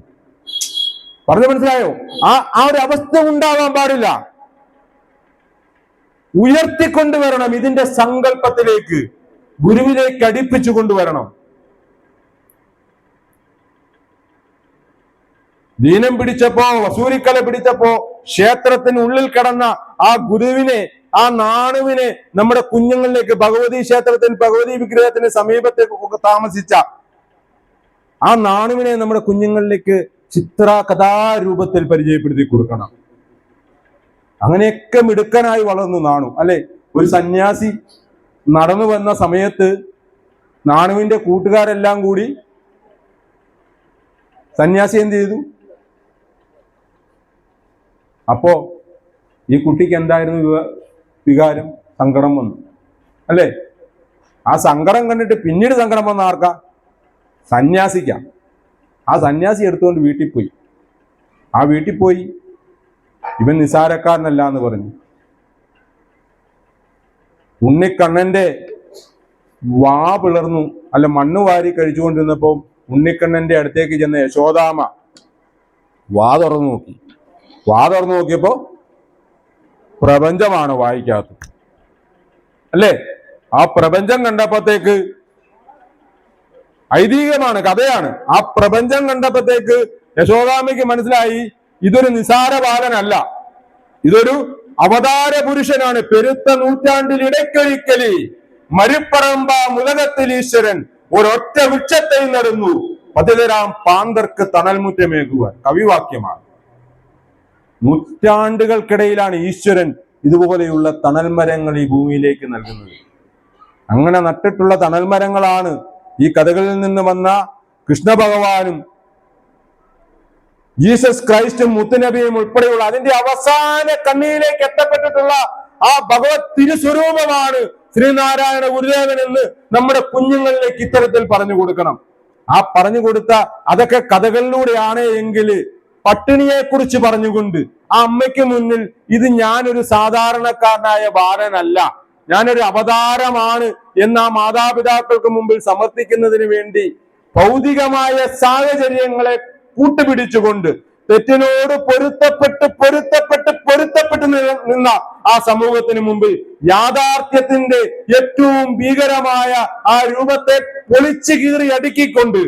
പറഞ്ഞു മനസ്സിലായോ? ആ ഒരു അവസ്ഥ ഉണ്ടാവാൻ പാടില്ല. ഉയർത്തിക്കൊണ്ടുവരണം, ഇതിന്റെ സങ്കല്പത്തിലേക്ക്, ഗുരുവിലേക്ക് അടുപ്പിച്ചു കൊണ്ടുവരണം. ദീനം പിടിച്ചപ്പോ, വസൂരിക്കല പിടിച്ചപ്പോ ക്ഷേത്രത്തിനുള്ളിൽ കിടന്ന ആ ഗുരുവിനെ, ആ നാണുവിനെ നമ്മുടെ കുഞ്ഞുങ്ങളിലേക്ക്, ഭഗവതി ക്ഷേത്രത്തിൽ ഭഗവതി വിഗ്രഹത്തിന് സമീപത്തേക്ക് താമസിച്ച ആ നാണുവിനെ നമ്മുടെ കുഞ്ഞുങ്ങളിലേക്ക് ചിത്രകഥാരൂപത്തിൽ പരിചയപ്പെടുത്തി കൊടുക്കണം. അങ്ങനെയൊക്കെ മിടുക്കനായി വളർന്നു നാണു അല്ലെ? ഒരു സന്യാസി നടന്നു വന്ന സമയത്ത് നാണുവിന്റെ കൂട്ടുകാരെല്ലാം കൂടി സന്യാസി എന്ത് ചെയ്തു? അപ്പോ ഈ കുട്ടിക്ക് എന്തായിരുന്നു വികാരം? സങ്കടം വന്നു അല്ലേ? ആ സങ്കടം കണ്ടിട്ട് പിന്നീട് സങ്കടം വന്ന ആർക്കാ? സന്യാസിക്കാം. ആ സന്യാസി എടുത്തുകൊണ്ട് വീട്ടിൽ പോയി. ആ വീട്ടിൽ പോയി ഇവൻ നിസാരക്കാരനല്ല എന്ന് പറഞ്ഞു. ഉണ്ണിക്കണ്ണന്റെ വാ പിളർന്നു, അല്ല മണ്ണ് വാരി കഴിച്ചുകൊണ്ടിരുന്നപ്പോ ഉണ്ണിക്കണ്ണന്റെ അടുത്തേക്ക് ചെന്ന യശോദാമ വാ തുറന്നു നോക്കിയപ്പോ പ്രപഞ്ചമാണ് വായിക്കാത്തത് അല്ലേ? ആ പ്രപഞ്ചം കണ്ടപ്പോഴത്തേക്ക്, ഐതിഹ്യമാണ്, കഥയാണ്, ആ പ്രപഞ്ചം കണ്ടപ്പോഴത്തേക്ക് യശോദാമയ്ക്ക് മനസ്സിലായി ഇതൊരു നിസാര ബാലനല്ല, ഇതൊരു അവതാര പുരുഷനാണ്. പെരുത്ത നൂറ്റാണ്ടിൽ ഇടയ്ക്കൊരിക്കലി മരുപ്പറമ്പ മുലകത്തിൽ ഈശ്വരൻ ഒരൊറ്റ വൃക്ഷത്തിൽ നടന്നു, പതിതരാം പാന്തർക്ക് തണൽമുറ്റമേകുവാൻ. കവിവാക്യമാണ്. നൂറ്റാണ്ടുകൾക്കിടയിലാണ് ഈശ്വരൻ ഇതുപോലെയുള്ള തണൽമരങ്ങൾ ഈ ഭൂമിയിലേക്ക് നൽകുന്നത്. അങ്ങനെ നട്ടിട്ടുള്ള തണൽമരങ്ങളാണ് ഈ കഥകളിൽ നിന്ന് വന്ന കൃഷ്ണ ഭഗവാനും ജീസസ് ക്രൈസ്റ്റും മുത്തുനബിയും ഉൾപ്പെടെയുള്ള അതിന്റെ അവസാന കണ്ണിയിലേക്ക് എത്തപ്പെട്ടിട്ടുള്ള ആ ഭഗവത് തിരുസ്വരൂപമാണ് ശ്രീനാരായണ ഗുരുദേവൻ എന്ന് നമ്മുടെ കുഞ്ഞുങ്ങളിലേക്ക് ഇത്തരത്തിൽ പറഞ്ഞു കൊടുക്കണം. ആ പറഞ്ഞു കൊടുത്ത അതൊക്കെ കഥകളിലൂടെയാണ് എങ്കിൽ പട്ടിണിയെ കുറിച്ച് പറഞ്ഞുകൊണ്ട് ആ അമ്മയ്ക്ക് മുന്നിൽ ഇത് ഞാനൊരു സാധാരണക്കാരനായ ബാലനല്ല, ഞാനൊരു അവതാരമാണ് എന്ന് ആ മാതാപിതാക്കൾക്ക് മുമ്പിൽ സമർത്ഥിക്കുന്നതിന് വേണ്ടി ഭൗതികമായ സാഹചര്യങ്ങളെ കൂട്ടുപിടിച്ചുകൊണ്ട് തെറ്റിനോട് പൊരുത്തപ്പെട്ട് നിന്ന ആ സമൂഹത്തിന് മുമ്പിൽ യാഥാർത്ഥ്യത്തിന്റെ ഏറ്റവും ഭീകരമായ ആ രൂപത്തെ പൊളിച്ചു കീറി അടുക്കിക്കൊണ്ട്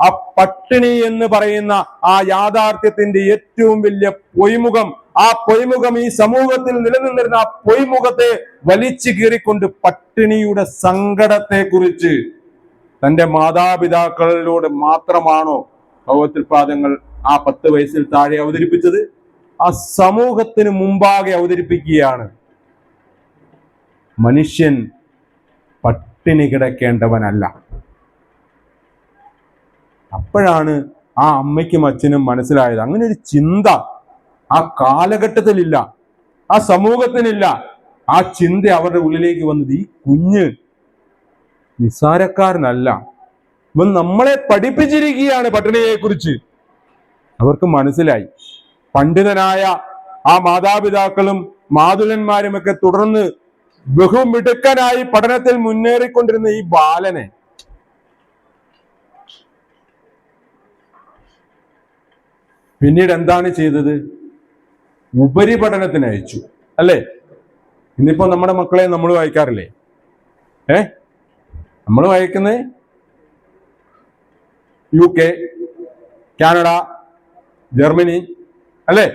ആ പട്ടിണി എന്ന് പറയുന്ന ആ യാഥാർത്ഥ്യത്തിന്റെ ഏറ്റവും വലിയ പൊയ്മുഖം, ആ പൊയ്മുഖം ഈ സമൂഹത്തിൽ നിലനിന്നിരുന്ന ആ പൊയ്മുഖത്തെ വലിച്ചു കീറിക്കൊണ്ട് പട്ടിണിയുടെ സങ്കടത്തെ കുറിച്ച് തന്റെ മാതാപിതാക്കളിലൂടെ മാത്രമാണോ ഭഗവത്പാദങ്ങൾ ആ 10 വയസ്സിൽ താഴെ അവതരിപ്പിച്ചത്? ആ സമൂഹത്തിന് മുമ്പാകെ അവതരിപ്പിക്കുകയാണ്. മനുഷ്യൻ പട്ടിണി കിടക്കേണ്ടവനല്ല. അപ്പോഴാണ് ആ അമ്മയ്ക്കും അച്ഛനും മനസ്സിലായത് അങ്ങനെ ഒരു ചിന്ത ആ കാലഘട്ടത്തിലില്ല, ആ സമൂഹത്തിനില്ല. ആ ചിന്ത അവരുടെ ഉള്ളിലേക്ക് വന്നത് ഈ കുഞ്ഞ് നിസ്സാരക്കാരനല്ല, ഇവൻ നമ്മളെ പഠിപ്പിച്ചിരിക്കുകയാണ് പട്ടിണിയെ കുറിച്ച്. അവർക്ക് മനസ്സിലായി. പണ്ഡിതനായ ആ മാതാപിതാക്കളും മാതുലന്മാരുമൊക്കെ തുടർന്ന് ബഹുമിടുക്കനായി പഠനത്തിൽ മുന്നേറിക്കൊണ്ടിരുന്ന ഈ ബാലനെ പിന്നീട് എന്താണ് ചെയ്തത്? ഉപരിപഠനത്തിന് അയച്ചു, അല്ലേ? ഇന്നിപ്പോ നമ്മുടെ മക്കളെ നമ്മൾ വായിക്കാറില്ലേ? നമ്മൾ വായിക്കുന്നത് UK, കാനഡ, ജർമ്മനി, അല്ലേ?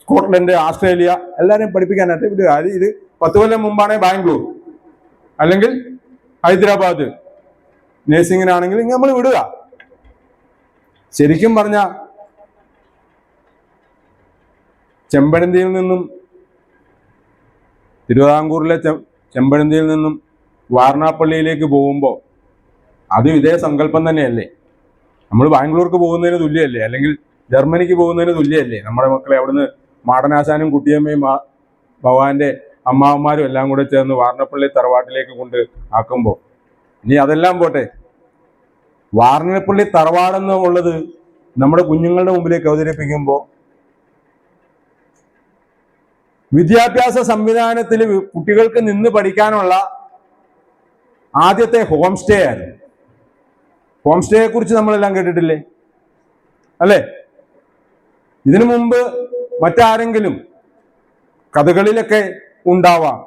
സ്കോട്ട്ലൻഡ്, ഓസ്ട്രേലിയ എല്ലാവരെയും പഠിപ്പിക്കാനായിട്ട് വിടുക. ഇത് 10 കൊല്ലം മുമ്പാണെങ്കിൽ ബാംഗ്ലൂർ അല്ലെങ്കിൽ ഹൈദരാബാദ് നേഴ്സിങ്ങിനാണെങ്കിൽ നമ്മൾ വിടുക. ശരിക്കും പറഞ്ഞ ചെമ്പഴന്തിയിൽ നിന്നും, തിരുവിതാംകൂറിലെ ചെമ്പഴന്തിയിൽ നിന്നും വാരണാപ്പള്ളിയിലേക്ക് പോകുമ്പോൾ അതും ഇതേ സങ്കല്പം തന്നെയല്ലേ? നമ്മൾ ബാംഗ്ലൂർക്ക് പോകുന്നതിന് തുല്യമല്ലേ? അല്ലെങ്കിൽ ജർമ്മനിക്ക് പോകുന്നതിന് തുല്യമല്ലേ? നമ്മുടെ മക്കളെ അവിടുന്ന് മാടനാശാനും കുട്ടിയമ്മയും ഭഗവാന്റെ അമ്മാവന്മാരും എല്ലാം കൂടെ ചേർന്ന് വാരണപ്പള്ളി തറവാട്ടിലേക്ക് കൊണ്ട് ആക്കുമ്പോൾ, ഇനി അതെല്ലാം പോട്ടെ, വാരണപ്പള്ളി തറവാടെന്നുള്ളത് നമ്മുടെ കുഞ്ഞുങ്ങളുടെ മുമ്പിലേക്ക് അവതരിപ്പിക്കുമ്പോൾ വിദ്യാഭ്യാസ സംവിധാനത്തിൽ കുട്ടികൾക്ക് നിന്ന് പഠിക്കാനുള്ള ആദ്യത്തെ ഹോം സ്റ്റേ ആയിരുന്നു. ഹോം സ്റ്റേയെ കുറിച്ച് നമ്മളെല്ലാം കേട്ടിട്ടില്ലേ, അല്ലേ? ഇതിനു മുമ്പ് മറ്റാരെങ്കിലും കഥകളിലൊക്കെ ഉണ്ടാവാം,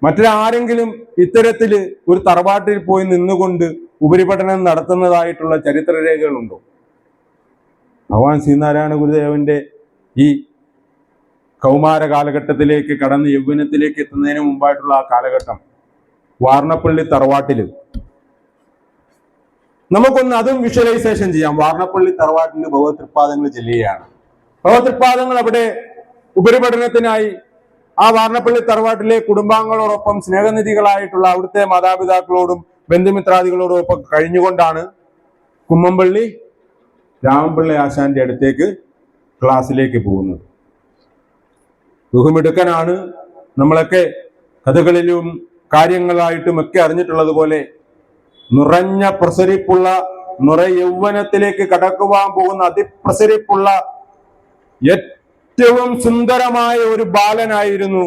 മറ്റാരെങ്കിലും ഇത്തരത്തില് ഒരു തറവാട്ടിൽ പോയി നിന്നുകൊണ്ട് ഉപരിപഠനം നടത്തുന്നതായിട്ടുള്ള ചരിത്രരേഖകളുണ്ടോ? ഭഗവാൻ ശ്രീനാരായണ ഗുരുദേവന്റെ ഈ കൗമാര കാലഘട്ടത്തിലേക്ക് കടന്ന് യൗവനത്തിലേക്ക് എത്തുന്നതിന് മുമ്പായിട്ടുള്ള ആ കാലഘട്ടം വാരണപ്പള്ളി തറവാട്ടില് നമുക്കൊന്ന് അതും വിഷ്വലൈസേഷൻ ചെയ്യാം. വാരണപ്പള്ളി തറവാട്ടിൽ ഭഗവത്പാദങ്ങൾ ചെല്ലുകയാണ്. ഭഗവത്പാദങ്ങൾ അവിടെ ഉപരിപഠനത്തിനായി ആ വാരണപ്പള്ളി തറവാട്ടിലെ കുടുംബാംഗങ്ങളോടൊപ്പം സ്നേഹനിധികളായിട്ടുള്ള അവിടുത്തെ മാതാപിതാക്കളോടും ബന്ധുമിത്രാദികളോടും ഒപ്പം കഴിഞ്ഞുകൊണ്ടാണ് കുമ്മമ്പള്ളി രാമപിള്ളി ആശാന്റെ അടുത്തേക്ക് ക്ലാസ്സിലേക്ക് പോകുന്നത്. ബഹുമിടുക്കനാണ്. നമ്മളൊക്കെ കഥകളിലും കാര്യങ്ങളായിട്ടും ഒക്കെ അറിഞ്ഞിട്ടുള്ളത് പോലെ നിറഞ്ഞ പ്രസരിപ്പുള്ള യൗവനത്തിലേക്ക് കടക്കുവാൻ പോകുന്ന അതിപ്രസരിപ്പുള്ള ഏറ്റവും സുന്ദരമായ ഒരു ബാലനായിരുന്നു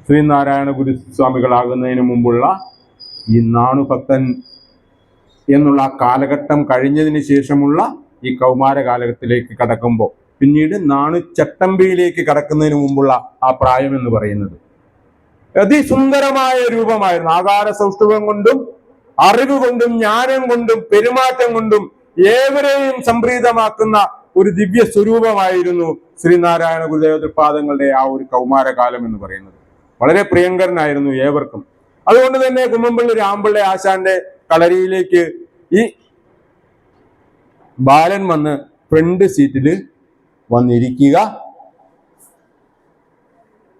ശ്രീനാരായണ ഗുരുസ്വാമികളാകുന്നതിന് മുമ്പുള്ള ഈ നാണുഭക്തൻ എന്നുള്ള കാലഘട്ടം കഴിഞ്ഞതിന് ശേഷമുള്ള ഈ കൗമാര കാലഘട്ടത്തിലേക്ക് കടക്കുമ്പോൾ, പിന്നീട് നാണുചട്ടമ്പിയിലേക്ക് കടക്കുന്നതിന് മുമ്പുള്ള ആ പ്രായം എന്ന് പറയുന്നത് അതിസുന്ദരമായ രൂപമായിരുന്നു. ആകാര സൗഷ്ഠവം കൊണ്ടും അറിവ് കൊണ്ടും ജ്ഞാനം കൊണ്ടും പെരുമാറ്റം കൊണ്ടും ഏവരെയും സംപ്രീതമാക്കുന്ന ഒരു ദിവ്യ സ്വരൂപമായിരുന്നു ശ്രീനാരായണ ഗുരുദേവ തൃപാദങ്ങളുടെ ആ ഒരു കൗമാരകാലം എന്ന് പറയുന്നത്. വളരെ പ്രിയങ്കരനായിരുന്നു ഏവർക്കും. അതുകൊണ്ട് തന്നെ കുമ്മമ്പള്ളി രാമപിള്ളി ആശാന്റെ കളരിയിലേക്ക് ഈ ബാലൻ വന്ന് ഫ്രണ്ട് സീറ്റിൽ വന്നിരിക്കുക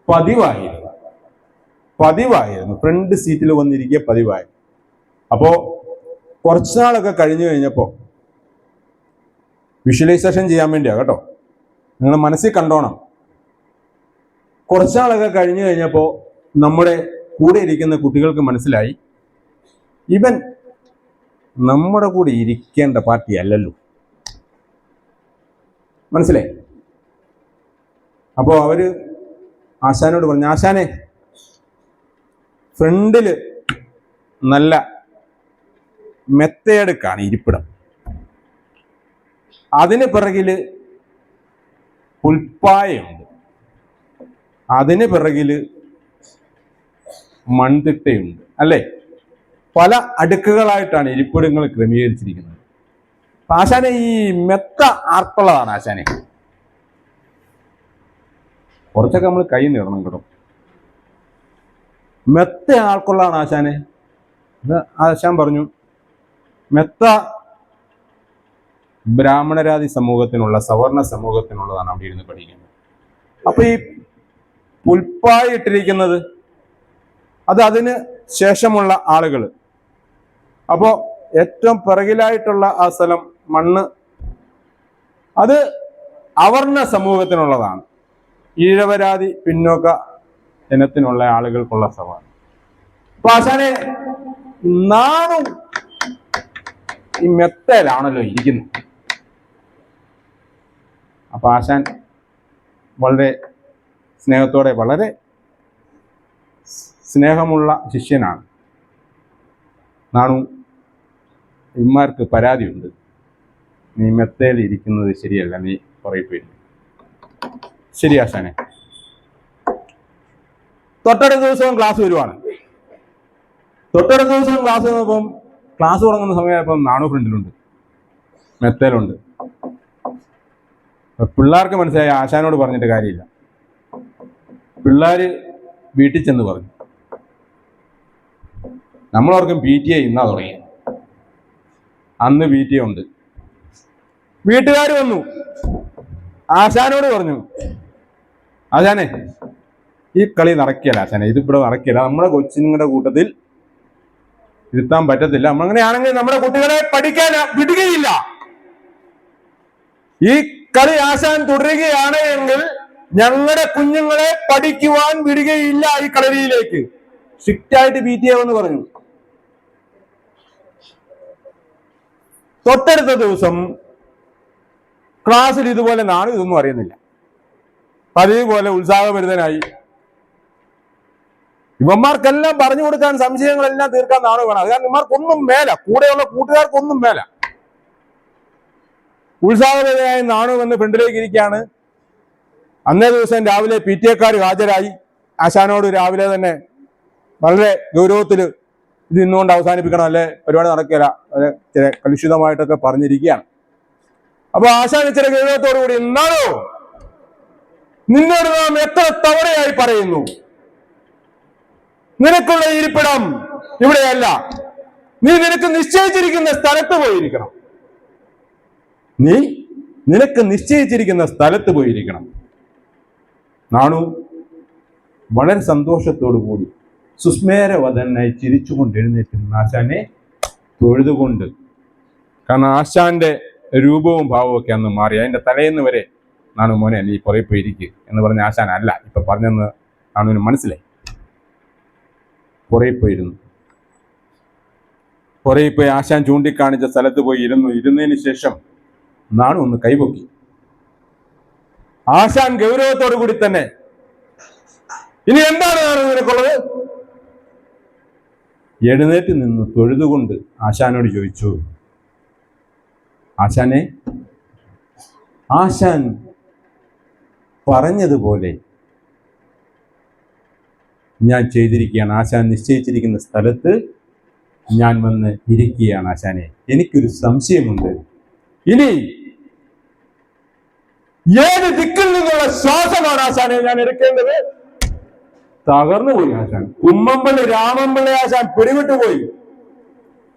പതിവായിരുന്നു. ഫ്രണ്ട് സീറ്റിൽ വന്നിരിക്കുക പതിവായി. അപ്പോ കുറച്ചുനാളൊക്കെ കഴിഞ്ഞു കഴിഞ്ഞപ്പോ, വിഷ്വലൈസേഷൻ ചെയ്യാൻ വേണ്ടിയാ കേട്ടോ, നിങ്ങൾ മനസ്സിൽ കണ്ടോണം. കുറച്ചുനാളൊക്കെ കഴിഞ്ഞു കഴിഞ്ഞപ്പോ നമ്മുടെ കൂടെ ഇരിക്കുന്ന കുട്ടികൾക്ക് മനസ്സിലായി, ഇവൻ നമ്മുടെ കൂടെ ഇരിക്കേണ്ട പാർട്ടി അല്ലല്ലോ. മനസ്സിലായി? അപ്പോ അവര് ആശാനോട് പറഞ്ഞു, ആശാനെ, ഫ്രണ്ടില് നല്ല മെത്തയെടുക്കാണ് ഇരിപ്പിടം, അതിന് പിറകില് പുൽപ്പായുണ്ട്, അതിന് പിറകില് മൺതിട്ടയുണ്ട്, അല്ലേ? പല അടുക്കുകളായിട്ടാണ് ഇരിപ്പിടങ്ങൾ ക്രമീകരിച്ചിരിക്കുന്നത്. ആശാനെ, ഈ മെത്ത ആർക്കുള്ളതാണ് ആശാനെ? കുറച്ചൊക്കെ നമ്മൾ കൈ നേടണം കേട്ടോ. മെത്ത ആൾക്കുള്ളതാണ് ആശാനെ. ആശാൻ പറഞ്ഞു, മെത്ത ബ്രാഹ്മണരാതി സമൂഹത്തിനുള്ള, സവർണ സമൂഹത്തിനുള്ളതാണ് അവിടെ ഇരുന്ന് പഠിക്കുന്നത്. അപ്പൊ ഈ പുൽപ്പായി ഇട്ടിരിക്കുന്നത് അത് അതിന് ശേഷമുള്ള ആളുകൾ. അപ്പോ ഏറ്റവും പിറകിലായിട്ടുള്ള ആ സ്ഥലം മണ്ണ്, അത് അവർണ സമൂഹത്തിനുള്ളതാണ്. ഈഴവരാതി പിന്നോക്ക ഇനത്തിനുള്ള ആളുകൾക്കുള്ള സ്ഥലമാണ്. അപ്പൊ ആശാനെ, നാണു ഈ മെത്തയിലാണല്ലോ ഇരിക്കുന്നത്. അപ്പൊ ആശാൻ വളരെ സ്നേഹത്തോടെ, വളരെ സ്നേഹമുള്ള ശിഷ്യനാണ്. നാണു, ഇമ്മാർക്ക് പരാതിയുണ്ട്, നീ മെത്തയിൽ ഇരിക്കുന്നത് ശരിയല്ല, നീ പുറകെ പോയി. ശരി ആശാനെ. തൊട്ടടുത്ത ദിവസവും ക്ലാസ് വരുവാണ്. തൊട്ടടുത്ത ദിവസവും ക്ലാസ് വന്നപ്പം ക്ലാസ് തുടങ്ങുന്ന സമയമായപ്പം നാണു ഫ്രണ്ടിലുണ്ട്, മെത്തയിലുണ്ട്. പിള്ളേർക്ക് മനസ്സിലായി ആശാനോട് പറഞ്ഞിട്ട് കാര്യമില്ല. പിള്ളേര് വീട്ടിൽ ചെന്ന് പറഞ്ഞു. നമ്മളോർക്കും PTA ഇന്നാ തുടങ്ങി. അന്ന് PTA ഉണ്ട്. വീട്ടുകാർ വന്നു, ആശാനോട് പറഞ്ഞു, ആശാനെ ഈ കളി നടക്കിയല്ല ആശാനെ, ഇതിവിടെ നടക്കില്ല, നമ്മുടെ കൊച്ചിങ്ങളുടെ കൂട്ടത്തിൽ ഇരുത്താൻ പറ്റത്തില്ല. നമ്മളങ്ങനെയാണെങ്കിൽ നമ്മുടെ കുട്ടികളെ പഠിക്കാൻ വിടുകയില്ല. ഈ കളി ആശാൻ തുടരുകയാണ് എങ്കിൽ ഞങ്ങളുടെ കുഞ്ഞുങ്ങളെ പഠിക്കുവാൻ വിടുകയില്ല ഈ കളരിയിലേക്ക്. സ്ട്രിക്റ്റ് ആയിട്ട് PTA എന്ന് പറഞ്ഞു. തൊട്ടടുത്ത ദിവസം ക്ലാസ്സിൽ ഇതുപോലെ നാണു ഇതൊന്നും അറിയുന്നില്ല. പതിവ് പോലെ ഉത്സാഹഭരിതനായി. ഇവന്മാർക്കെല്ലാം പറഞ്ഞു കൊടുക്കാൻ, സംശയങ്ങളെല്ലാം തീർക്കാൻ നാണു വേണം. അത് കാരണം ഇവന്മാർക്കൊന്നും മേല, കൂടെയുള്ള കൂട്ടുകാർക്കൊന്നും മേല. ഉത്സാഹഭരിതനായി നാണു വന്ന് ഫ്രണ്ടിലേക്ക് ഇരിക്കുകയാണ്. അന്നേ ദിവസം രാവിലെ PTA-ക്കാർ ഹാജരായി. ആശാനോട് രാവിലെ തന്നെ വളരെ ഗൗരവത്തിൽ ഇത് ഇന്നുകൊണ്ട് അവസാനിപ്പിക്കണം, അല്ലെ പരിപാടി നടക്കില്ല, അല്ലെ ചില കലുഷിതമായിട്ടൊക്കെ പറഞ്ഞിരിക്കുകയാണ്. അപ്പൊ ആശാൻ ചില ഗൗരവത്തോടു കൂടി, എന്നാണോ നിന്നോട് നാം എത്ര തവണയായി പറയുന്നു, നിനക്കുള്ള ഇരിപ്പിടം ഇവിടെയല്ല, നീ നിനക്ക് നിശ്ചയിച്ചിരിക്കുന്ന സ്ഥലത്ത് പോയിരിക്കണം, നീ നിനക്ക് നിശ്ചയിച്ചിരിക്കുന്ന സ്ഥലത്ത് പോയിരിക്കണം. നാണു വളരെ സന്തോഷത്തോടു കൂടി സുസ്മേരവദനായി ചിരിച്ചുകൊണ്ട് എഴുന്നേറ്റ് ആശാനെ തൊഴുതുകൊണ്ട്, കാരണം ആശാന്റെ രൂപവും ഭാവവും ഒക്കെ അന്ന് മാറി. അതിന്റെ തലേന്ന് വരെ നാണു മോനെ നീ പുറകെ പോയിരിക്കുക എന്ന് പറഞ്ഞ ആശാൻ അല്ല, ഇപ്പൊ പറഞ്ഞെന്ന് നാണുവിന് മനസ്സിലായി. പുറകെ പോയിരുന്നു. പുറകെ പോയി ആശാൻ ചൂണ്ടിക്കാണിച്ച സ്ഥലത്ത് പോയി ഇരുന്നു. ഇരുന്നതിന് ശേഷം നാണു ഒന്ന് കൈപൊക്കി. ആശാൻ ഗൗരവത്തോടു കൂടി തന്നെ, ഇനി എന്താണ് നിനക്കുള്ളത്? എഴുന്നേറ്റ് നിന്ന് തൊഴുതുകൊണ്ട് ആശാനോട് ചോദിച്ചു, ആശാനെ, ആശാൻ പറഞ്ഞതുപോലെ ഞാൻ ചെയ്തിരിക്കുകയാണ്. ആശാൻ നിശ്ചയിച്ചിരിക്കുന്ന സ്ഥലത്ത് ഞാൻ വന്ന് ഇരിക്കുകയാണ്. ആശാനെ, എനിക്കൊരു സംശയമുണ്ട്, ഇനി ഏത് ദിക്കിൽ നിന്നുള്ള ശ്വാസമാണ് ആശാനെ ഞാൻ എടുക്കേണ്ടത്? തകർന്നു പോയി ആശാൻ. കുമ്മമ്പള്ളി രാമൻപിള്ളി ആശാൻ പിടിവിട്ടുപോയി.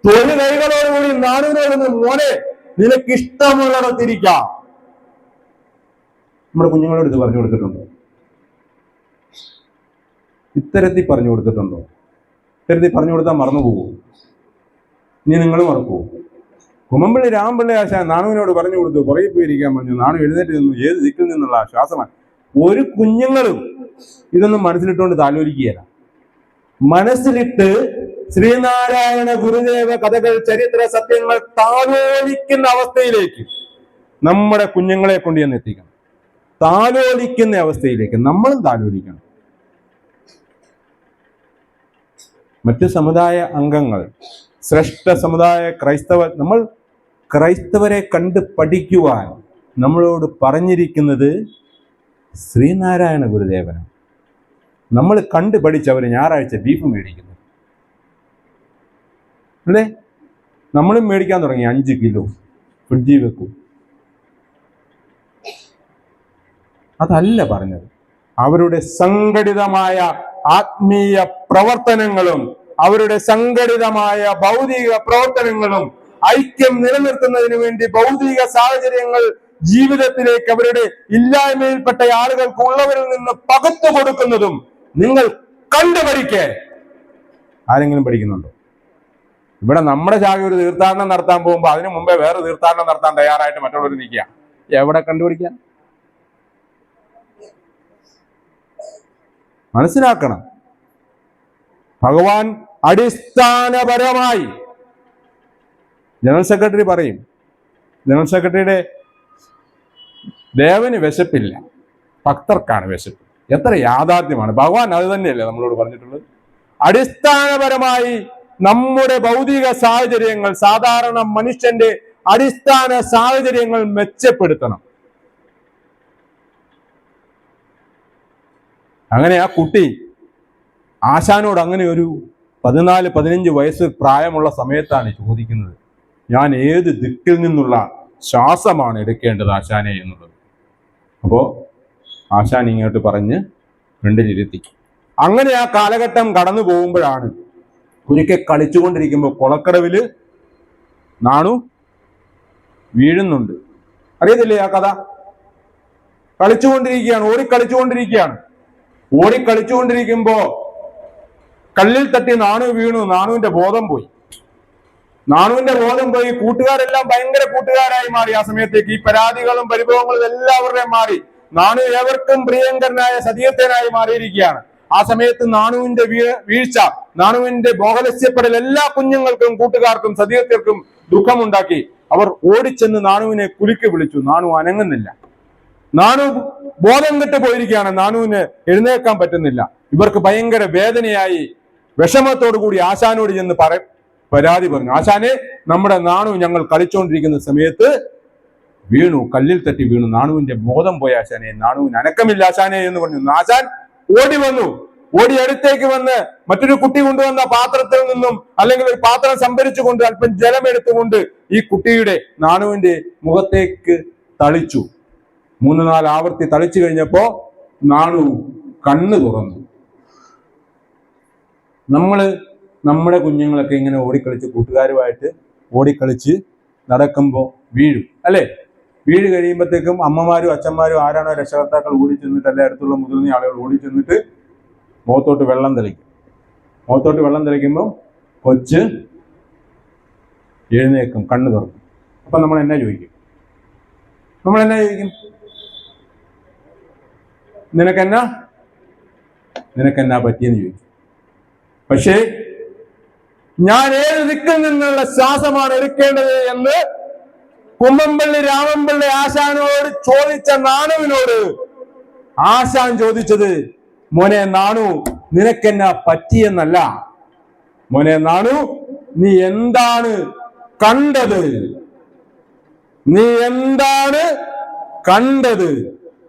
തൊഴിൽ കൈകളോടുകൂടി നാടുവിനോട്, മോനെ നിനക്ക് ഇഷ്ടമുള്ളിടത്തിരിക്കാം. നമ്മുടെ കുഞ്ഞുങ്ങളോട് ഇത് പറഞ്ഞു കൊടുത്തിട്ടുണ്ടോ? ഇത്തരത്തിൽ പറഞ്ഞു കൊടുത്തിട്ടുണ്ടോ? ഇത്തരത്തിൽ പറഞ്ഞു കൊടുത്താൽ മറന്നു പോകും. ഇനി നിങ്ങൾ മറക്കുമോ? കുമ്മമ്പള്ളി രാമൻപിള്ളി ആശാൻ നാണുവിനോട് പറഞ്ഞു കൊടുത്തു, പുറകെ പോയിരിക്കാൻ പറഞ്ഞു. നാണു എഴുന്നേറ്റ് നിന്നു. ഏത് ദിക്കിൽ നിന്നുള്ള ശ്വാസമാണ്? ഒരു കുഞ്ഞുങ്ങളും ഇതൊന്നും മനസ്സിലിട്ടുകൊണ്ട് താലോലിക്കുകയല്ല. മനസ്സിലിട്ട് ശ്രീനാരായണ ഗുരുദേവ കഥകൾ, ചരിത്ര സത്യങ്ങൾ താലോലിക്കുന്ന അവസ്ഥയിലേക്ക് നമ്മുടെ കുഞ്ഞുങ്ങളെ കൊണ്ട് ചെന്ന് എത്തിക്കണം. താലോലിക്കുന്ന അവസ്ഥയിലേക്ക് നമ്മളും താലോലിക്കണം. മറ്റ് സമുദായ അംഗങ്ങൾ, ശ്രേഷ്ഠ സമുദായ നമ്മൾ ക്രൈസ്തവരെ കണ്ട് പഠിക്കുവാൻ നമ്മളോട് പറഞ്ഞിരിക്കുന്നത് ശ്രീനാരായണ ഗുരുദേവനാണ്. നമ്മൾ കണ്ട് പഠിച്ചവർ ഞായറാഴ്ച ബീഫ് മേടിക്കുന്നു, അല്ലേ? നമ്മളും മേടിക്കാൻ തുടങ്ങി. 5 കിലോ ഫ്രിഡ്ജിൽ വെക്കും. അതല്ല പറഞ്ഞത്. അവരുടെ സംഘടിതമായ ആത്മീയ പ്രവർത്തനങ്ങളും അവരുടെ സംഘടിതമായ ഭൗതിക പ്രവർത്തനങ്ങളും ഐക്യം നിലനിർത്തുന്നതിന് വേണ്ടി ഭൗതിക സാഹചര്യങ്ങൾ ജീവിതത്തിലേക്ക് അവരുടെ ഇല്ലായ്മയിൽപ്പെട്ട ആളുകൾക്ക് ഉള്ളവരിൽ നിന്ന് പകർത്തു കൊടുക്കുന്നതും നിങ്ങൾ കണ്ടു പഠിക്കേ. ആരെങ്കിലും പഠിക്കുന്നുണ്ടോ? ഇവിടെ നമ്മുടെ ശാഖ ഒരു തീർത്ഥാടനം നടത്താൻ പോകുമ്പോൾ അതിനു മുമ്പേ വേറെ തീർത്ഥാടനം നടത്താൻ തയ്യാറായിട്ട് മറ്റുള്ളവർ നിൽക്കുക. എവിടെ കണ്ടുപിടിക്കാൻ? മനസ്സിലാക്കണം. ഭഗവാൻ അടിസ്ഥാനപരമായി ജനറൽ സെക്രട്ടറി പറയും, ജനറൽ സെക്രട്ടറിയുടെ ദേവന് വിശപ്പില്ല, ഭക്തർക്കാണ് വിശപ്പ്. എത്ര യാഥാർത്ഥ്യമാണ്! ഭഗവാൻ അത് തന്നെയല്ലേ നമ്മളോട് പറഞ്ഞിട്ടുള്ളത്? അടിസ്ഥാനപരമായി നമ്മുടെ ഭൗതിക സാഹചര്യങ്ങൾ, സാധാരണ മനുഷ്യന്റെ അടിസ്ഥാന സാഹചര്യങ്ങൾ മെച്ചപ്പെടുത്തണം. അങ്ങനെ ആ കുട്ടി ആശാനോട് അങ്ങനെ ഒരു 14-15 വയസ്സ് പ്രായമുള്ള സമയത്താണ് ചോദിക്കുന്നത്, ഞാൻ ഏത് ദിക്കിൽ നിന്നുള്ള ശ്വാസമാണ് എടുക്കേണ്ടത് ആശാനെ എന്നുള്ളത്. അപ്പോൾ ആശാൻ ഇങ്ങോട്ട് പറഞ്ഞ് ഫ്രണ്ടിലിരുത്തി. അങ്ങനെ ആ കാലഘട്ടം കടന്നു പോകുമ്പോഴാണ് ഒരിക്കൽ കളിച്ചുകൊണ്ടിരിക്കുമ്പോൾ കുളക്കടവില് നാണു വീഴുന്നുണ്ട്. അറിയത്തില്ലേ ആ കഥ? കളിച്ചുകൊണ്ടിരിക്കുകയാണ്, ഓടിക്കളിച്ചുകൊണ്ടിരിക്കുമ്പോ കല്ലിൽ തട്ടി നാണു വീണു. നാണുവിന്റെ ബോധം പോയി. കൂട്ടുകാരെല്ലാം ഭയങ്കര കൂട്ടുകാരായി മാറി. ആ സമയത്തേക്ക് ഈ പരാതികളും പരിഭവങ്ങളും എല്ലാവരുടെയും മാറി. നാണു ഏവർക്കും പ്രിയങ്കരനായ സതീർത്ഥനായി മാറിയിരിക്കുകയാണ്. ആ സമയത്ത് നാണുവിന്റെ വീഴ്ച, നാണുവിന്റെ ബോധലസ്യപ്പെടൽ എല്ലാ കുഞ്ഞുങ്ങൾക്കും, കൂട്ടുകാർക്കും, സതീർത്ഥർക്കും ദുഃഖമുണ്ടാക്കി. അവർ ഓടിച്ചെന്ന് നാണുവിനെ കുലുക്കി വിളിച്ചു. നാണു അനങ്ങുന്നില്ല. നാണു ബോധം കെട്ട് പോയിരിക്കുകയാണ്. നാണുവിന് എഴുന്നേൽക്കാൻ പറ്റുന്നില്ല. ഇവർക്ക് ഭയങ്കര വേദനയായി. വിഷമത്തോടു കൂടി ആശാനോട് ചെന്ന് പരാതി പറഞ്ഞു, ആശാനെ, നമ്മുടെ നാണു ഞങ്ങൾ കളിച്ചുകൊണ്ടിരിക്കുന്ന സമയത്ത് വീണു, കല്ലിൽ തട്ടി വീണു, നാണുവിന്റെ ബോധം പോയ ആശാനെ, നാണുവിന് അനക്കമില്ല ആശാനെ എന്ന് പറഞ്ഞു. ആശാൻ ഓടി അടുത്തേക്ക് വന്ന് മറ്റൊരു കുട്ടി കൊണ്ടുവന്ന പാത്രത്തിൽ നിന്നും, അല്ലെങ്കിൽ ഒരു പാത്രം സംഭരിച്ചുകൊണ്ട് അല്പം ജലം എടുത്തുകൊണ്ട് ഈ കുട്ടിയുടെ, നാണുവിന്റെ മുഖത്തേക്ക് തളിച്ചു. 3-4 ആവർത്തി തളിച്ചു കഴിഞ്ഞപ്പോ നാണു കണ്ണ് തുറന്നു. നമ്മുടെ കുഞ്ഞുങ്ങളൊക്കെ ഇങ്ങനെ ഓടിക്കളിച്ച്, കൂട്ടുകാരുമായിട്ട് ഓടിക്കളിച്ച് നടക്കുമ്പോൾ വീഴും അല്ലെ? വീട് കഴിയുമ്പോഴത്തേക്കും അമ്മമാരും അച്ഛന്മാരും ആരാണോ രക്ഷകർത്താക്കൾ ഓടി ചെന്നിട്ട്, അല്ലെ അടുത്തുള്ള മുതിർന്ന ആളുകൾ ഓടി ചെന്നിട്ട് മുഖത്തോട്ട് വെള്ളം തെളിക്കുമ്പോൾ കൊച്ച് എഴുന്നേക്കും, കണ്ണ് തുറക്കും. അപ്പൊ നമ്മൾ എന്നാ ചോദിക്കും? നിനക്കെന്നാ പറ്റിയെന്ന് ചോദിക്കും. പക്ഷേ ഞാൻ ഏത് ദിക്കിൽ നിന്നുള്ള ശ്വാസമാണ് എടുക്കേണ്ടത് എന്ന് കുമ്മമ്പള്ളി രാമൻപിള്ളി ആശാനോട് ചോദിച്ച നാണുവിനോട് ആശാൻ ചോദിച്ചത്, മോനെ നാണു, നിനക്കെന്നാ പറ്റിയെന്നല്ല, മോനെ നാണു, നീ എന്താണ് കണ്ടത്?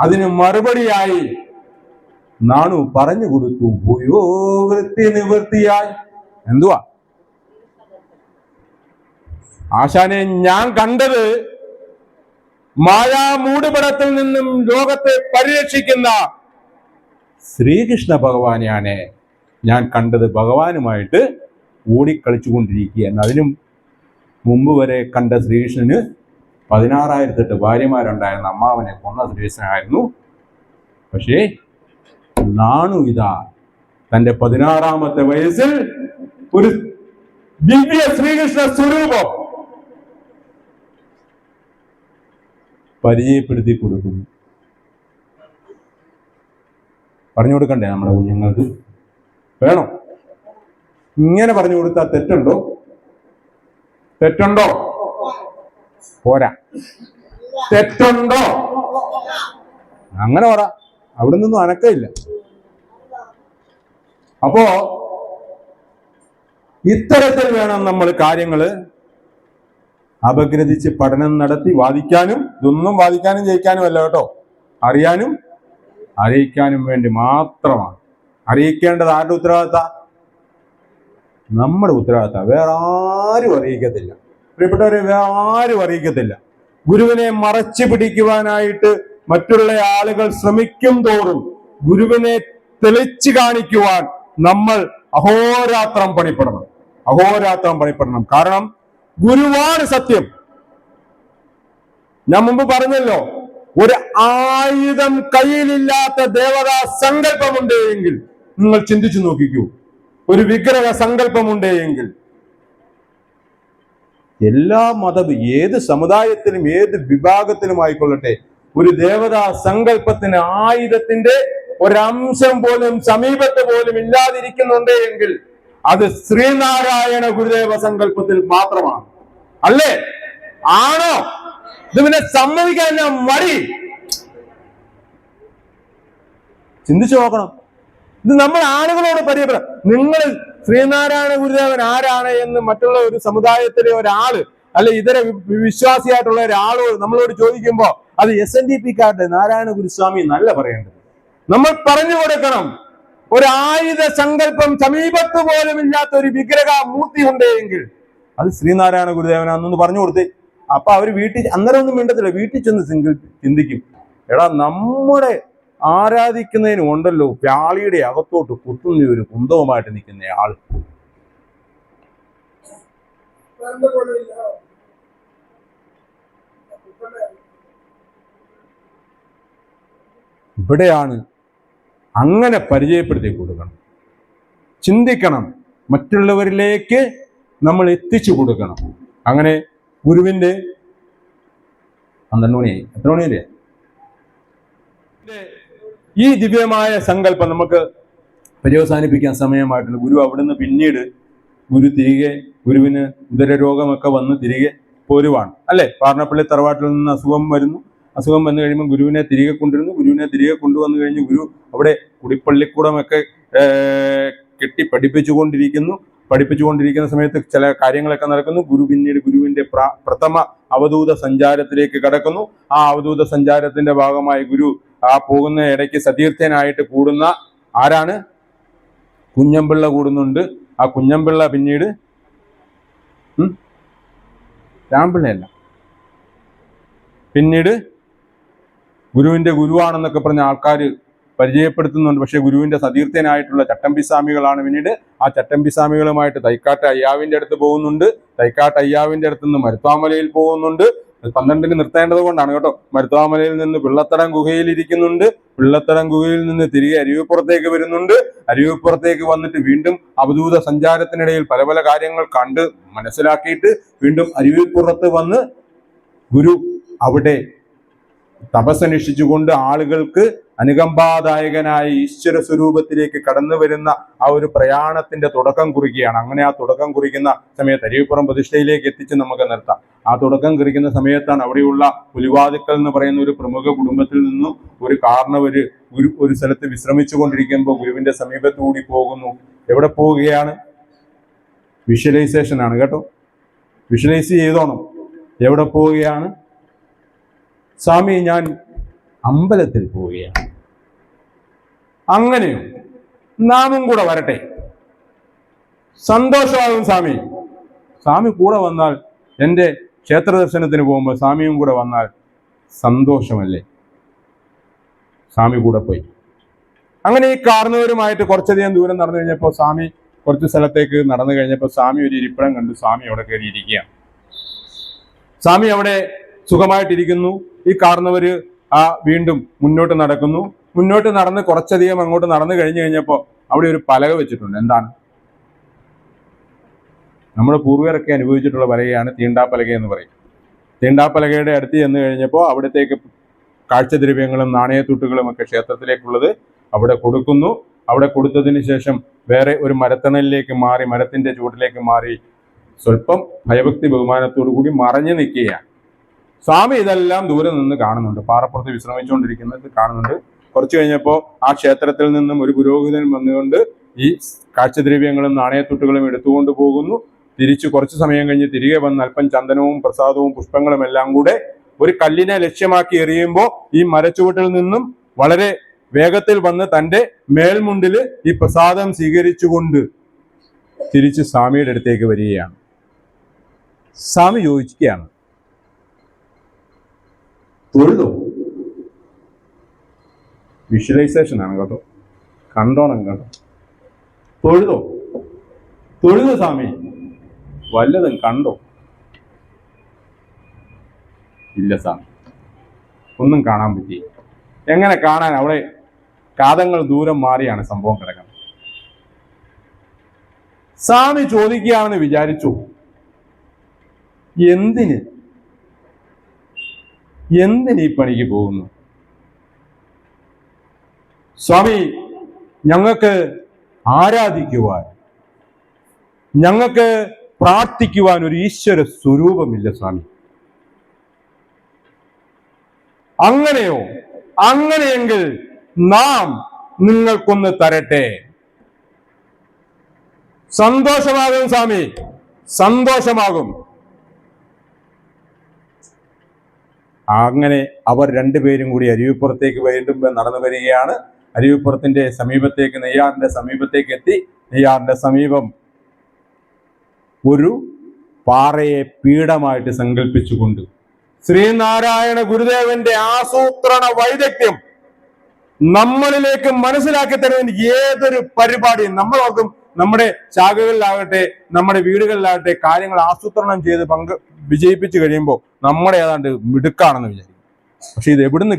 അതിന് മറുപടിയായി നാണു പറഞ്ഞു കൊടുത്തു, ഭൂയോ വൃത്തി നിവൃത്തിയായി. എന്തുവാ ആശാനെ? ഞാൻ കണ്ടത് മായാ മൂടുപടത്തിൽ നിന്നും ലോകത്തെ പരിരക്ഷിക്കുന്ന ശ്രീകൃഷ്ണ ഭഗവാനെയാണ് ഞാൻ കണ്ടത്. ഭഗവാനുമായിട്ട് ഓടിക്കളിച്ചുകൊണ്ടിരിക്കുകയാണ്. അതിനും മുമ്പ് വരെ കണ്ട ശ്രീകൃഷ്ണന് 16,008 ഭാര്യമാരുണ്ടായിരുന്ന അമ്മാവനെ കൊന്ന ശ്രീകൃഷ്ണനായിരുന്നു. പക്ഷേ നാണു ഇതാ തന്റെ 16ാമത്തെ വയസ്സിൽ ഒരു ദിവ്യ ശ്രീകൃഷ്ണ സ്വരൂപം പരിചയപ്പെടുത്തി കൊടുക്കുന്നു. പറഞ്ഞു കൊടുക്കണ്ടേ നമ്മുടെ കുഞ്ഞുങ്ങൾക്ക്? വേണം. ഇങ്ങനെ പറഞ്ഞു കൊടുത്താൽ തെറ്റുണ്ടോ? പോരാ. തെറ്റുണ്ടോ? അങ്ങനെ പറ. അവിടെ നിന്നും അനക്കമില്ല. അപ്പോ ഇത്തരത്തിൽ വേണം നമ്മൾ കാര്യങ്ങള് അപഗ്രഥിച്ച് പഠനം നടത്തി വാദിക്കാനും. ഇതൊന്നും വാദിക്കാനും ജയിക്കാനും അല്ല കേട്ടോ, അറിയാനും അറിയിക്കാനും വേണ്ടി മാത്രമാണ്. അറിയിക്കേണ്ടത് ആരുടെ ഉത്തരവാദിത്ത? നമ്മുടെ ഉത്തരവാദിത്ത. വേറെ ആരും അറിയിക്കത്തില്ല പ്രിയപ്പെട്ടവരെ, വേറെ ആരും അറിയിക്കത്തില്ല. ഗുരുവിനെ മറച്ചു പിടിക്കുവാനായിട്ട് മറ്റുള്ള ആളുകൾ ശ്രമിക്കും തോറും ഗുരുവിനെ തെളിച്ചു കാണിക്കുവാൻ നമ്മൾ അഹോരാത്രം പണിപ്പെടണം. കാരണം ഗുരുവാണ് സത്യം. ഞാൻ മുമ്പ് പറഞ്ഞല്ലോ, ഒരു ആയുധം കയ്യിലില്ലാത്ത ദേവതാ സങ്കല്പമുണ്ട് എങ്കിൽ നിങ്ങൾ ചിന്തിച്ചു നോക്കിക്കൂ. ഒരു വിഗ്രഹ സങ്കല്പമുണ്ട് എങ്കിൽ എല്ലാ ഏത് സമുദായത്തിലും ഏത് വിഭാഗത്തിലും ആയിക്കൊള്ളട്ടെ, ഒരു ദേവതാ സങ്കല്പത്തിന് ആയുധത്തിന്റെ ഒരംശം പോലും സമീപത്ത് പോലും ഇല്ലാതിരിക്കുന്നുണ്ട് എങ്കിൽ അത് ശ്രീനാരായണ ഗുരുദേവ സങ്കല്പത്തിൽ മാത്രമാണ്. അല്ലേ? ആണോ? ഇത് പിന്നെ സമ്മതിക്കാൻ ഞാൻ മടി. ചിന്തിച്ചു നോക്കണം. ഇത് നമ്മൾ ആളുകളോട് പരിചയപ്പെടാം. നിങ്ങൾ ശ്രീനാരായണ ഗുരുദേവൻ ആരാണ് എന്ന് മറ്റുള്ള ഒരു സമുദായത്തിലെ ഒരാള് അല്ലെ ഇതര വിശ്വാസിയായിട്ടുള്ള ഒരാളോട് നമ്മളോട് ചോദിക്കുമ്പോ അത് SNDP കാരുടെ നാരായണ ഗുരുസ്വാമി എന്നല്ല പറയേണ്ടത്. നമ്മൾ പറഞ്ഞു കൊടുക്കണം, ഒരായുധ സങ്കല്പം സമീപത്ത് പോലും ഇല്ലാത്ത ഒരു വിഗ്രഹ മൂർത്തി ഉണ്ടെങ്കിൽ അത് ശ്രീനാരായണ ഗുരുദേവനാണെന്ന് പറഞ്ഞു കൊടുത്തേ. അപ്പൊ അവര് വീട്ടിൽ അന്നേരം ഒന്നും മിണ്ടത്തില്ല, വീട്ടിൽ ചെന്ന് ചിന്തിക്കും, എടാ നമ്മുടെ ആരാധിക്കുന്നതിനും ഉണ്ടല്ലോ വ്യാളിയുടെ അകത്തോട്ട് കുത്തുന്ന ഒരു കുന്തവുമായിട്ട് നിൽക്കുന്ന ആള്. ഇവിടെയാണ് അങ്ങനെ പരിചയപ്പെടുത്തി കൊടുക്കണം. ചിന്തിക്കണം, മറ്റുള്ളവരിലേക്ക് നമ്മൾ എത്തിച്ചു കൊടുക്കണം. അങ്ങനെ ഗുരുവിന്റെ 12 മണിയായി. എത്ര മണിയല്ലേ? ഈ ദിവ്യമായ സങ്കല്പം നമുക്ക് പര്യവസാനിപ്പിക്കാൻ സമയമായിട്ടുണ്ട്. ഗുരു അവിടുന്ന് പിന്നീട് ഗുരുവിന് ഉദരരോഗമൊക്കെ വന്ന് തിരികെ പോരുവാണ് അല്ലെ. പാർണപ്പള്ളി തറവാട്ടിൽ നിന്ന് അസുഖം വന്നു കഴിയുമ്പോൾ ഗുരുവിനെ തിരികെ കൊണ്ടുവരുന്നു. ഗുരുവിനെ തിരികെ കൊണ്ടുവന്നു കഴിഞ്ഞ് ഗുരു അവിടെ കുടിപ്പള്ളിക്കൂടമൊക്കെ കെട്ടി പഠിപ്പിച്ചുകൊണ്ടിരിക്കുന്ന സമയത്ത് ചില കാര്യങ്ങളൊക്കെ നടക്കുന്നു. ഗുരു പിന്നീട് ഗുരുവിന്റെ പ്രഥമ അവധൂത സഞ്ചാരത്തിലേക്ക് കടക്കുന്നു. ആ അവധൂത സഞ്ചാരത്തിന്റെ ഭാഗമായി ഗുരു ആ പോകുന്ന ഇടയ്ക്ക് സതീർത്ഥ്യനായിട്ട് കൂടുന്ന ആരാണ്? കുഞ്ഞമ്പിള്ള കൂടുന്നുണ്ട്. ആ കുഞ്ഞമ്പിള്ള പിന്നീട് രാമപിള്ളയല്ല, പിന്നീട് ഗുരുവിന്റെ ഗുരുവാണെന്നൊക്കെ പറഞ്ഞ ആൾക്കാർ പരിചയപ്പെടുത്തുന്നുണ്ട്. പക്ഷെ ഗുരുവിന്റെ സതീർത്ഥ്യനായിട്ടുള്ള ചട്ടമ്പിസ്വാമികളാണ് പിന്നീട്. ആ ചട്ടമ്പിസ്വാമികളുമായിട്ട് തൈക്കാട്ട് അയ്യാവിന്റെ അടുത്ത് പോകുന്നുണ്ട്. തൈക്കാട്ട് അയ്യാവിന്റെ അടുത്ത് നിന്ന് മരുത്വാമലയിൽ പോകുന്നുണ്ട്. 12-ന് നിർത്തേണ്ടത് കൊണ്ടാണ് കേട്ടോ. മരുത്വാമലയിൽ നിന്ന് പിള്ളത്തടം ഗുഹയിൽ ഇരിക്കുന്നുണ്ട്. പിള്ളത്തടം ഗുഹയിൽ നിന്ന് തിരികെ അരുവിപ്പുറത്തേക്ക് വരുന്നുണ്ട്. അരുവിപ്പുറത്തേക്ക് വന്നിട്ട് വീണ്ടും അവധൂത സഞ്ചാരത്തിനിടയിൽ പല പല കാര്യങ്ങൾ കണ്ട് മനസ്സിലാക്കിയിട്ട് വീണ്ടും അരുവിപ്പുറത്ത് വന്ന് ഗുരു അവിടെ തപസ്സനുഷ്ഠിച്ചുകൊണ്ട് ആളുകൾക്ക് അനുകമ്പാദായകനായ ഈശ്വര സ്വരൂപത്തിലേക്ക് കടന്നു വരുന്ന ആ ഒരു പ്രയാണത്തിന്റെ തുടക്കം കുറിക്കുകയാണ്. അങ്ങനെ ആ തുടക്കം കുറിക്കുന്ന സമയത്ത് അരുവിപ്പുറം പ്രതിഷ്ഠയിലേക്ക് എത്തിച്ച് നമുക്ക് നിർത്താം. ആ തുടക്കം കുറിക്കുന്ന സമയത്താണ് അവിടെയുള്ള പുലിവാതിക്കൽ എന്ന് പറയുന്ന ഒരു പ്രമുഖ കുടുംബത്തിൽ നിന്നും ഒരു കാരണവര് ഒരു സ്ഥലത്ത് വിശ്രമിച്ചു കൊണ്ടിരിക്കുമ്പോൾ ഗുരുവിന്റെ സമീപത്തുകൂടി പോകുന്നു. എവിടെ പോവുകയാണ്? വിഷ്വലൈസേഷൻ ആണ് കേട്ടോ. വിഷ്വലൈസ് ചെയ്തോണം. എവിടെ പോവുകയാണ്? സ്വാമി ഞാൻ അമ്പലത്തിൽ പോവുകയാണ്. അങ്ങനെയോ? നാമും കൂടെ വരട്ടെ, സന്തോഷമാകും സ്വാമി. സ്വാമി കൂടെ വന്നാൽ, എൻ്റെ ക്ഷേത്ര ദർശനത്തിന് പോകുമ്പോൾ സ്വാമിയും കൂടെ വന്നാൽ സന്തോഷമല്ലേ? സ്വാമി കൂടെ പോയി. അങ്ങനെ ഈ കാരണവരുമായിട്ട് കുറച്ചധികം ദൂരം നടന്നു കഴിഞ്ഞപ്പോൾ സ്വാമി കുറച്ച് സ്ഥലത്തേക്ക് നടന്നു കഴിഞ്ഞപ്പോൾ സ്വാമി ഒരു ഇരിപ്പിടം കണ്ടു. സ്വാമി അവിടെ കയറി ഇരിക്കുകയാണ്. സ്വാമി അവിടെ സുഖമായിട്ടിരിക്കുന്നു. ഈ കാരണവര് വീണ്ടും മുന്നോട്ട് നടക്കുന്നു. മുന്നോട്ട് നടന്ന് കുറച്ചധികം അങ്ങോട്ട് നടന്നു കഴിഞ്ഞപ്പോൾ അവിടെ ഒരു പലക വെച്ചിട്ടുണ്ട്. എന്താണ്? നമ്മുടെ പൂർവികരൊക്കെ അനുഭവിച്ചിട്ടുള്ള പലകയാണ് തീണ്ടാപ്പലക എന്ന് പറയും. തീണ്ടാപ്പലകയുടെ അടുത്ത് ചെന്ന് കഴിഞ്ഞപ്പോൾ അവിടത്തേക്ക് കാഴ്ചദ്രവ്യങ്ങളും നാണയത്തുട്ടുകളും ഒക്കെ ക്ഷേത്രത്തിലേക്കുള്ളത് അവിടെ കൊടുക്കുന്നു. അവിടെ കൊടുത്തതിന് ശേഷം വേറെ ഒരു മരത്തണലിലേക്ക് മാറി, മരത്തിന്റെ ചൂട്ടിലേക്ക് മാറി സ്വല്പം ഭയഭക്തി ബഹുമാനത്തോടു കൂടി മറഞ്ഞു നിൽക്കുകയാണ്. സ്വാമി ഇതെല്ലാം ദൂരെ നിന്ന് കാണുന്നുണ്ട്. പാറപ്പുറത്ത് വിശ്രമിച്ചുകൊണ്ടിരിക്കുന്നത് കാണുന്നുണ്ട്. കുറച്ചു കഴിഞ്ഞപ്പോൾ ആ ക്ഷേത്രത്തിൽ നിന്നും ഒരു പുരോഹിതൻ വന്നുകൊണ്ട് ഈ കാഴ്ചദ്രവ്യങ്ങളും നാണയത്തുട്ടുകളും എടുത്തുകൊണ്ട് പോകുന്നു. തിരിച്ചു കുറച്ചു സമയം കഴിഞ്ഞ് തിരികെ വന്ന് അല്പം ചന്ദനവും പ്രസാദവും പുഷ്പങ്ങളും എല്ലാം കൂടെ ഒരു കല്ലിനെ ലക്ഷ്യമാക്കി എറിയുമ്പോൾ ഈ മരച്ചുവട്ടിൽ നിന്നും വളരെ വേഗത്തിൽ വന്ന് തൻ്റെ മേൽമുണ്ടില് ഈ പ്രസാദം സ്വീകരിച്ചുകൊണ്ട് തിരിച്ച് സ്വാമിയുടെ അടുത്തേക്ക് വരികയാണ്. സ്വാമി ചോദിക്കുകയാണ്, തൊഴുതോ? വിഷ്വലൈസേഷൻ ആണ് കേട്ടോ, കണ്ടോണം കേട്ടോ. തൊഴുതോ സ്വാമി? വല്ലതും കണ്ടോ? ഇല്ല സ്വാമി, ഒന്നും കാണാൻ പറ്റി. എങ്ങനെ കാണാൻ? അവിടെ കാതങ്ങൾ ദൂരം മാറിയാണ് സംഭവം കിടക്കുന്നത്. സ്വാമി ചോദിക്കുകയാണെന്ന് വിചാരിച്ചു, എന്തിന് ഈ പണിക്ക് പോകുന്നു? സ്വാമി, ഞങ്ങൾക്ക് ആരാധിക്കുവാൻ, ഞങ്ങൾക്ക് പ്രാർത്ഥിക്കുവാൻ ഒരു ഈശ്വര സ്വരൂപമില്ല സ്വാമി. അങ്ങനെയോ? അങ്ങനെയെങ്കിൽ നാം നിങ്ങൾക്കൊന്ന് തരട്ടെ. സന്തോഷമാകും സ്വാമി, സന്തോഷമാകും. അങ്ങനെ അവർ രണ്ടുപേരും കൂടി അരുവിപ്പുറത്തേക്ക് വീണ്ടും നടന്നു വരികയാണ്. അരുവിപ്പുറത്തിന്റെ സമീപത്തേക്ക്, നെയ്യാറിന്റെ സമീപത്തേക്ക് എത്തി. നെയ്യാറിന്റെ സമീപം ഒരു പാറയെ പീഠമായിട്ട് സങ്കല്പിച്ചുകൊണ്ട് ശ്രീനാരായണ ഗുരുദേവന്റെ ആസൂത്രണ വൈദഗ്ധ്യം നമ്മളിലേക്ക് മനസ്സിലാക്കി തരുന്ന ഏതൊരു പരിപാടിയും നമ്മൾ ഓർക്കും. നമ്മുടെ ശാഖകളിലാകട്ടെ, നമ്മുടെ വീടുകളിലാകട്ടെ, കാര്യങ്ങൾ ആസൂത്രണം ചെയ്ത് വിജയിപ്പിച്ചു കഴിയുമ്പോൾ നമ്മുടെ ഏതാണ്ട് മിടുക്കാണെന്ന് വിചാരിക്കും. പക്ഷെ ഇത് എവിടുന്ന്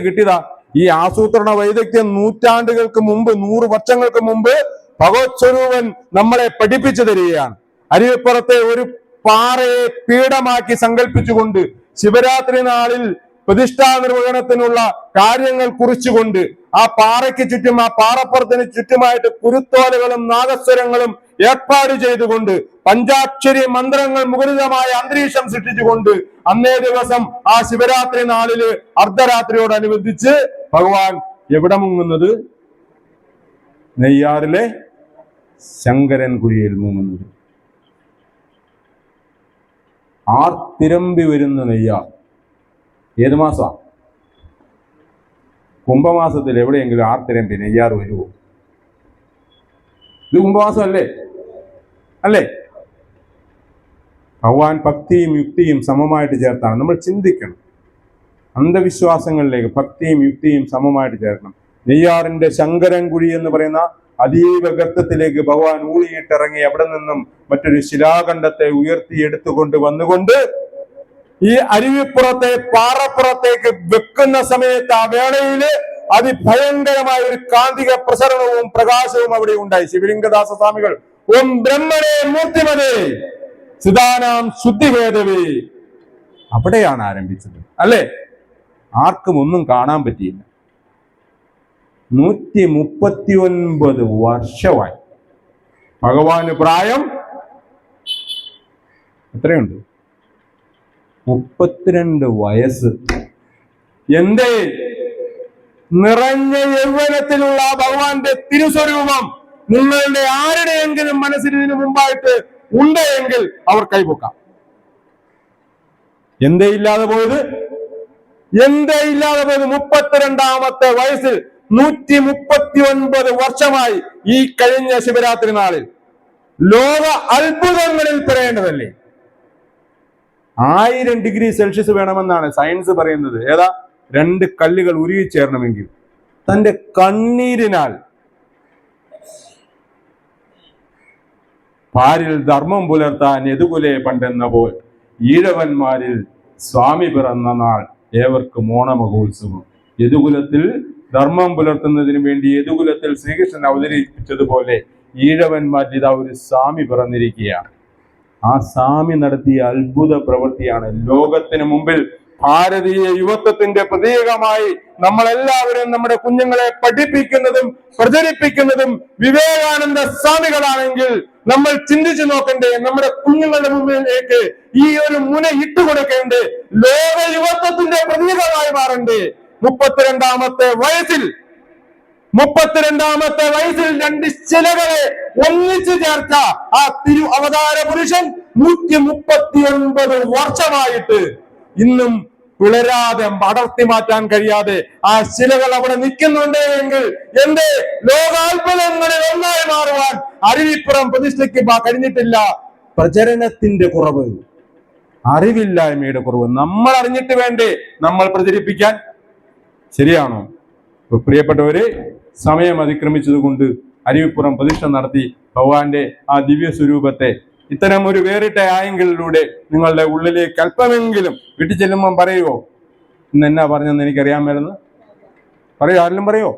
കിട്ടിയതാ? ഈ ആസൂത്രണ വൈദഗ്ധ്യം നൂറ്റാണ്ടുകൾക്ക് മുമ്പ്, 100 വർഷങ്ങൾക്ക് മുമ്പ് ഭഗവത് സ്വരൂപൻ നമ്മളെ പഠിപ്പിച്ചു തരികയാണ്. അരുവിപ്പുറത്തെ ഒരു പാറയെ പീഠമാക്കി സങ്കല്പിച്ചുകൊണ്ട് ശിവരാത്രി നാളിൽ പ്രതിഷ്ഠാ നിർവഹണത്തിനുള്ള കാര്യങ്ങൾ കുറിച്ചുകൊണ്ട് ആ പാറയ്ക്ക് ചുറ്റും, ആ പാറപ്പുറത്തിന് ചുറ്റുമായിട്ട് കുരുത്തോലകളും നാഗസ്വരങ്ങളും ഏർപ്പാട് ചെയ്തുകൊണ്ട് പഞ്ചാക്ഷരി മന്ത്രങ്ങൾ മുഖരിതമായ അന്തരീക്ഷം സൃഷ്ടിച്ചുകൊണ്ട് അന്നേ ദിവസം ആ ശിവരാത്രി നാളില് അർദ്ധരാത്രിയോടനുബന്ധിച്ച് ഭഗവാൻ എവിടെ മുങ്ങുന്നത്? നെയ്യാറിലെ ശങ്കരൻ കുഴിയിൽ മുങ്ങുന്നത്. ആർത്തിരമ്പി വരുന്ന നെയ്യാർ. ഏത് മാസാ? കുംഭമാസത്തിൽ എവിടെയെങ്കിലും ആർത്തിരമ്പി നെയ്യാർ വരുമോ? ഇത് കുംഭമാസം അല്ലേ? ഭഗവാൻ ഭക്തിയും യുക്തിയും സമമായിട്ട് ചേർത്താണ്. നമ്മൾ ചിന്തിക്കണം. അന്ധവിശ്വാസങ്ങളിലേക്ക് ഭക്തിയും യുക്തിയും സമമായിട്ട് ചേർക്കണം. നെയ്യാറിന്റെ ശങ്കരൻ കുഴി എന്ന് പറയുന്ന അതീവ ഗർത്തത്തിലേക്ക് ഭഗവാൻ ഊളിയിട്ടിറങ്ങി അവിടെ നിന്നും മറ്റൊരു ശിലാഖണ്ഡത്തെ ഉയർത്തിയെടുത്തുകൊണ്ട് വന്നുകൊണ്ട് ഈ അരുവിപ്പുറത്തെ പാറപ്പുറത്തേക്ക് വെക്കുന്ന സമയത്ത് ആ വേളയില് അതിഭയങ്കരമായ ഒരു കാന്തിക പ്രസരണവും പ്രകാശവും അവിടെ ഉണ്ടായി. ശിവലിംഗദാസ സ്വാമികൾ ഓം ബ്രഹ്മണേ മൂർത്തിമതേ സിദാനാം ശുദ്ധിഭേദവേ അവിടെയാണ് ആരംഭിച്ചത്, അല്ലെ? ആർക്കും ഒന്നും കാണാൻ പറ്റിയില്ല. 139 വർഷമായി. ഭഗവാന് പ്രായം എത്രയുണ്ട്? 32 വയസ്സ്. എന്തേ? നിറഞ്ഞ യൗവനത്തിലുള്ള ഭഗവാന്റെ തിരുസ്വരൂപം നിങ്ങളുടെ ആരുടെയെങ്കിലും മനസ്സിൽ ഇതിനു മുമ്പായിട്ട് ഉണ്ടെങ്കിൽ അവർ കൈപൊക്കാം. എന്തേ ഇല്ലാതെ പോയത്? 32ാമത്തെ വയസ്സിൽ 139 വർഷമായി ഈ കഴിഞ്ഞ ശിവരാത്രി നാളിൽ ലോക അത്ഭുതങ്ങളിൽ പറയേണ്ടതല്ലേ? 1000 ഡിഗ്രി സെൽഷ്യസ് വേണമെന്നാണ് സയൻസ് പറയുന്നത്. ഏതാ? 2 കല്ലുകൾ ഉരുകിച്ചേരണമെങ്കിൽ. തന്റെ കണ്ണീരിനാൽ പാരിൽ ധർമ്മം പുലർത്താൻ യദുകുലെ പണ്ടെന്ന പോൽ ഈഴവന്മാരിൽ സ്വാമി പിറന്ന നാൾ ഏവർക്കും ഓണമഹോത്സവം. യദുകുലത്തിൽ ധർമ്മം പുലർത്തുന്നതിന് വേണ്ടി യദുകുലത്തിൽ ശ്രീകൃഷ്ണൻ അവതരിപ്പിച്ചതുപോലെ ഈഴവന്മാരിൽ ഇതാ ഒരു സ്വാമി പിറന്നിരിക്കുകയാണ്. ആ സ്വാമി നടത്തിയ അത്ഭുത പ്രവൃത്തിയാണ് ലോകത്തിന് മുമ്പിൽ ഭാരതീയ യുവത്വത്തിന്റെ പ്രതീകമായി നമ്മളെല്ലാവരും നമ്മുടെ കുഞ്ഞുങ്ങളെ പഠിപ്പിക്കുന്നതും പ്രചരിപ്പിക്കുന്നതും വിവേകാനന്ദ സ്വാമികളാണെങ്കിൽ നമ്മൾ ചിന്തിച്ചു നോക്കണ്ടേ? നമ്മുടെ കുഞ്ഞുങ്ങളുടെ മുമ്പിലേക്ക് ഈ ഒരു മുന ഇട്ടുകൊടുക്കേണ്ടേ? ലോക യുവത്വത്തിന്റെ പ്രതീകമായി മാറണ്ടേ? 32ാമത്തെ വയസ്സിൽ 2 ശിലകളെ ഒന്നിച്ചു ചേർത്ത ആ തിരു അവതാര പുരുഷൻ 139 വർഷമായിട്ട് ഇന്നും പിളരാതെ അടർത്തി മാറ്റാൻ കഴിയാതെ ആ ശിലകൾ അവിടെ നിൽക്കുന്നുണ്ട് എങ്കിൽ എന്റെ ലോകാത്ഭുതങ്ങളിൽ ഒന്നായി മാറുവാൻ അരുവിപ്പുറം പ്രതിഷ്ഠയ്ക്ക് കഴിഞ്ഞിട്ടില്ല. പ്രചരണത്തിന്റെ കുറവ്, അറിവില്ലായ്മയുടെ കുറവ്. നമ്മൾ അറിഞ്ഞിട്ട് വേണ്ടേ നമ്മൾ പ്രചരിപ്പിക്കാൻ? ശരിയാണോ? പ്രിയപ്പെട്ടവരെ, സമയം അതിക്രമിച്ചത് കൊണ്ട് അരുവിപ്പുറം പ്രതിഷ്ഠ നടത്തി ഭഗവാന്റെ ആ ദിവ്യ സ്വരൂപത്തെ ഇത്തരം ഒരു വേറിട്ട ആംഗിളിലൂടെ നിങ്ങളുടെ ഉള്ളിലേക്ക് അല്പമെങ്കിലും വീട്ടിൽ ചെല്ലുമ്പം പറയുമോ, ഇന്ന് എന്നാ പറഞ്ഞെന്ന് എനിക്കറിയാൻ മേലെന്ന് പറയോ? ആരെങ്കിലും പറയോ?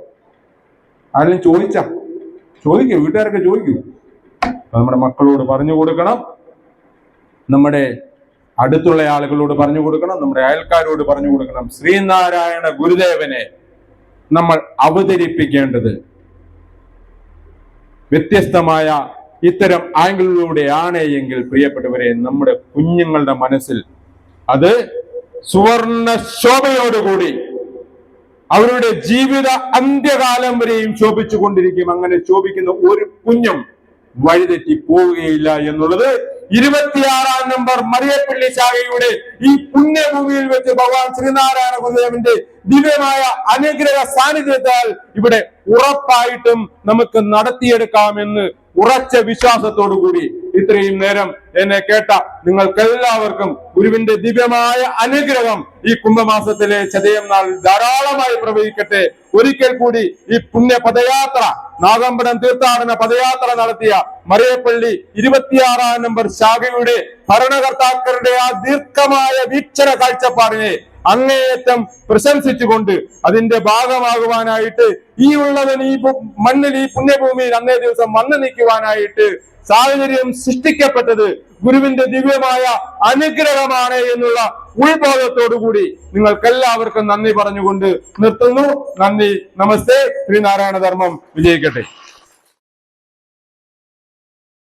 ആരെങ്കിലും ചോദിക്കൂ, വീട്ടുകാരൊക്കെ ചോദിക്കൂ. നമ്മുടെ മക്കളോട് പറഞ്ഞു കൊടുക്കണം, നമ്മുടെ അടുത്തുള്ള ആളുകളോട് പറഞ്ഞു കൊടുക്കണം, നമ്മുടെ അയൽക്കാരോട് പറഞ്ഞു കൊടുക്കണം. ശ്രീനാരായണ ഗുരുദേവനെ നമ്മൾ അവതരിപ്പിക്കേണ്ടത് വ്യത്യസ്തമായ ഇത്തരം ആംഗിളിലൂടെയാണ് എങ്കിൽ പ്രിയപ്പെട്ടവരെ നമ്മുടെ കുഞ്ഞുങ്ങളുടെ മനസ്സിൽ അത് സുവർണ ശോഭയോടുകൂടി അവരുടെ ജീവിത അന്ത്യകാലം വരെയും ശോഭിച്ചു കൊണ്ടിരിക്കും. അങ്ങനെ ശോഭിക്കുന്ന ഒരു കുഞ്ഞും വഴിതെറ്റി പോവുകയില്ല എന്നുള്ളത് 26 നമ്പർ മറിയപ്പള്ളി ശാഖയുടെ ഈ പുണ്യഭൂമിയിൽ വെച്ച് ഭഗവാൻ ശ്രീനാരായണ ഗുരുദേവന്റെ ദിവ്യമായ അനുഗ്രഹ സാന്നിധ്യത്താൽ ഇവിടെ ഉറപ്പായിട്ടും നമുക്ക് നടത്തിയെടുക്കാമെന്ന് ഉറച്ച വിശ്വാസത്തോടു കൂടി ഇത്രയും നേരം എന്നെ കേട്ട നിങ്ങൾക്കെല്ലാവർക്കും ഗുരുവിന്റെ ദിവ്യമായ അനുഗ്രഹം ഈ കുംഭമാസത്തിലെ ചതയം നാൾ ധാരാളമായി പ്രവഹിക്കട്ടെ. ഒരിക്കൽ കൂടി ഈ പുണ്യ പദയാത്ര, നാഗമ്പടം തീർത്ഥാടന പദയാത്ര നടത്തിയ മറിയപ്പള്ളി 26 നമ്പർ ശാഖയുടെ ഭരണകർത്താക്കളുടെ ആ ദീർഘമായ വീക്ഷണ കാഴ്ചപ്പാടിനെ അങ്ങേയറ്റം പ്രശംസിച്ചുകൊണ്ട് അതിന്റെ ഭാഗമാകുവാനായിട്ട് ഈ ഉള്ളവൻ ഈ മണ്ണിൽ, ഈ പുണ്യഭൂമിയിൽ അന്നേ ദിവസം വന്നു നിൽക്കുവാനായിട്ട് സാഹചര്യം സൃഷ്ടിക്കപ്പെട്ടത് ഗുരുവിന്റെ ദിവ്യമായ അനുഗ്രഹമാണ് എന്നുള്ള ഉൾബോധത്തോടുകൂടി നിങ്ങൾക്കെല്ലാവർക്കും നന്ദി പറഞ്ഞുകൊണ്ട് നിർത്തുന്നു. നന്ദി, നമസ്തേ. ശ്രീനാരായണ ധർമ്മം വിജയിക്കട്ടെ.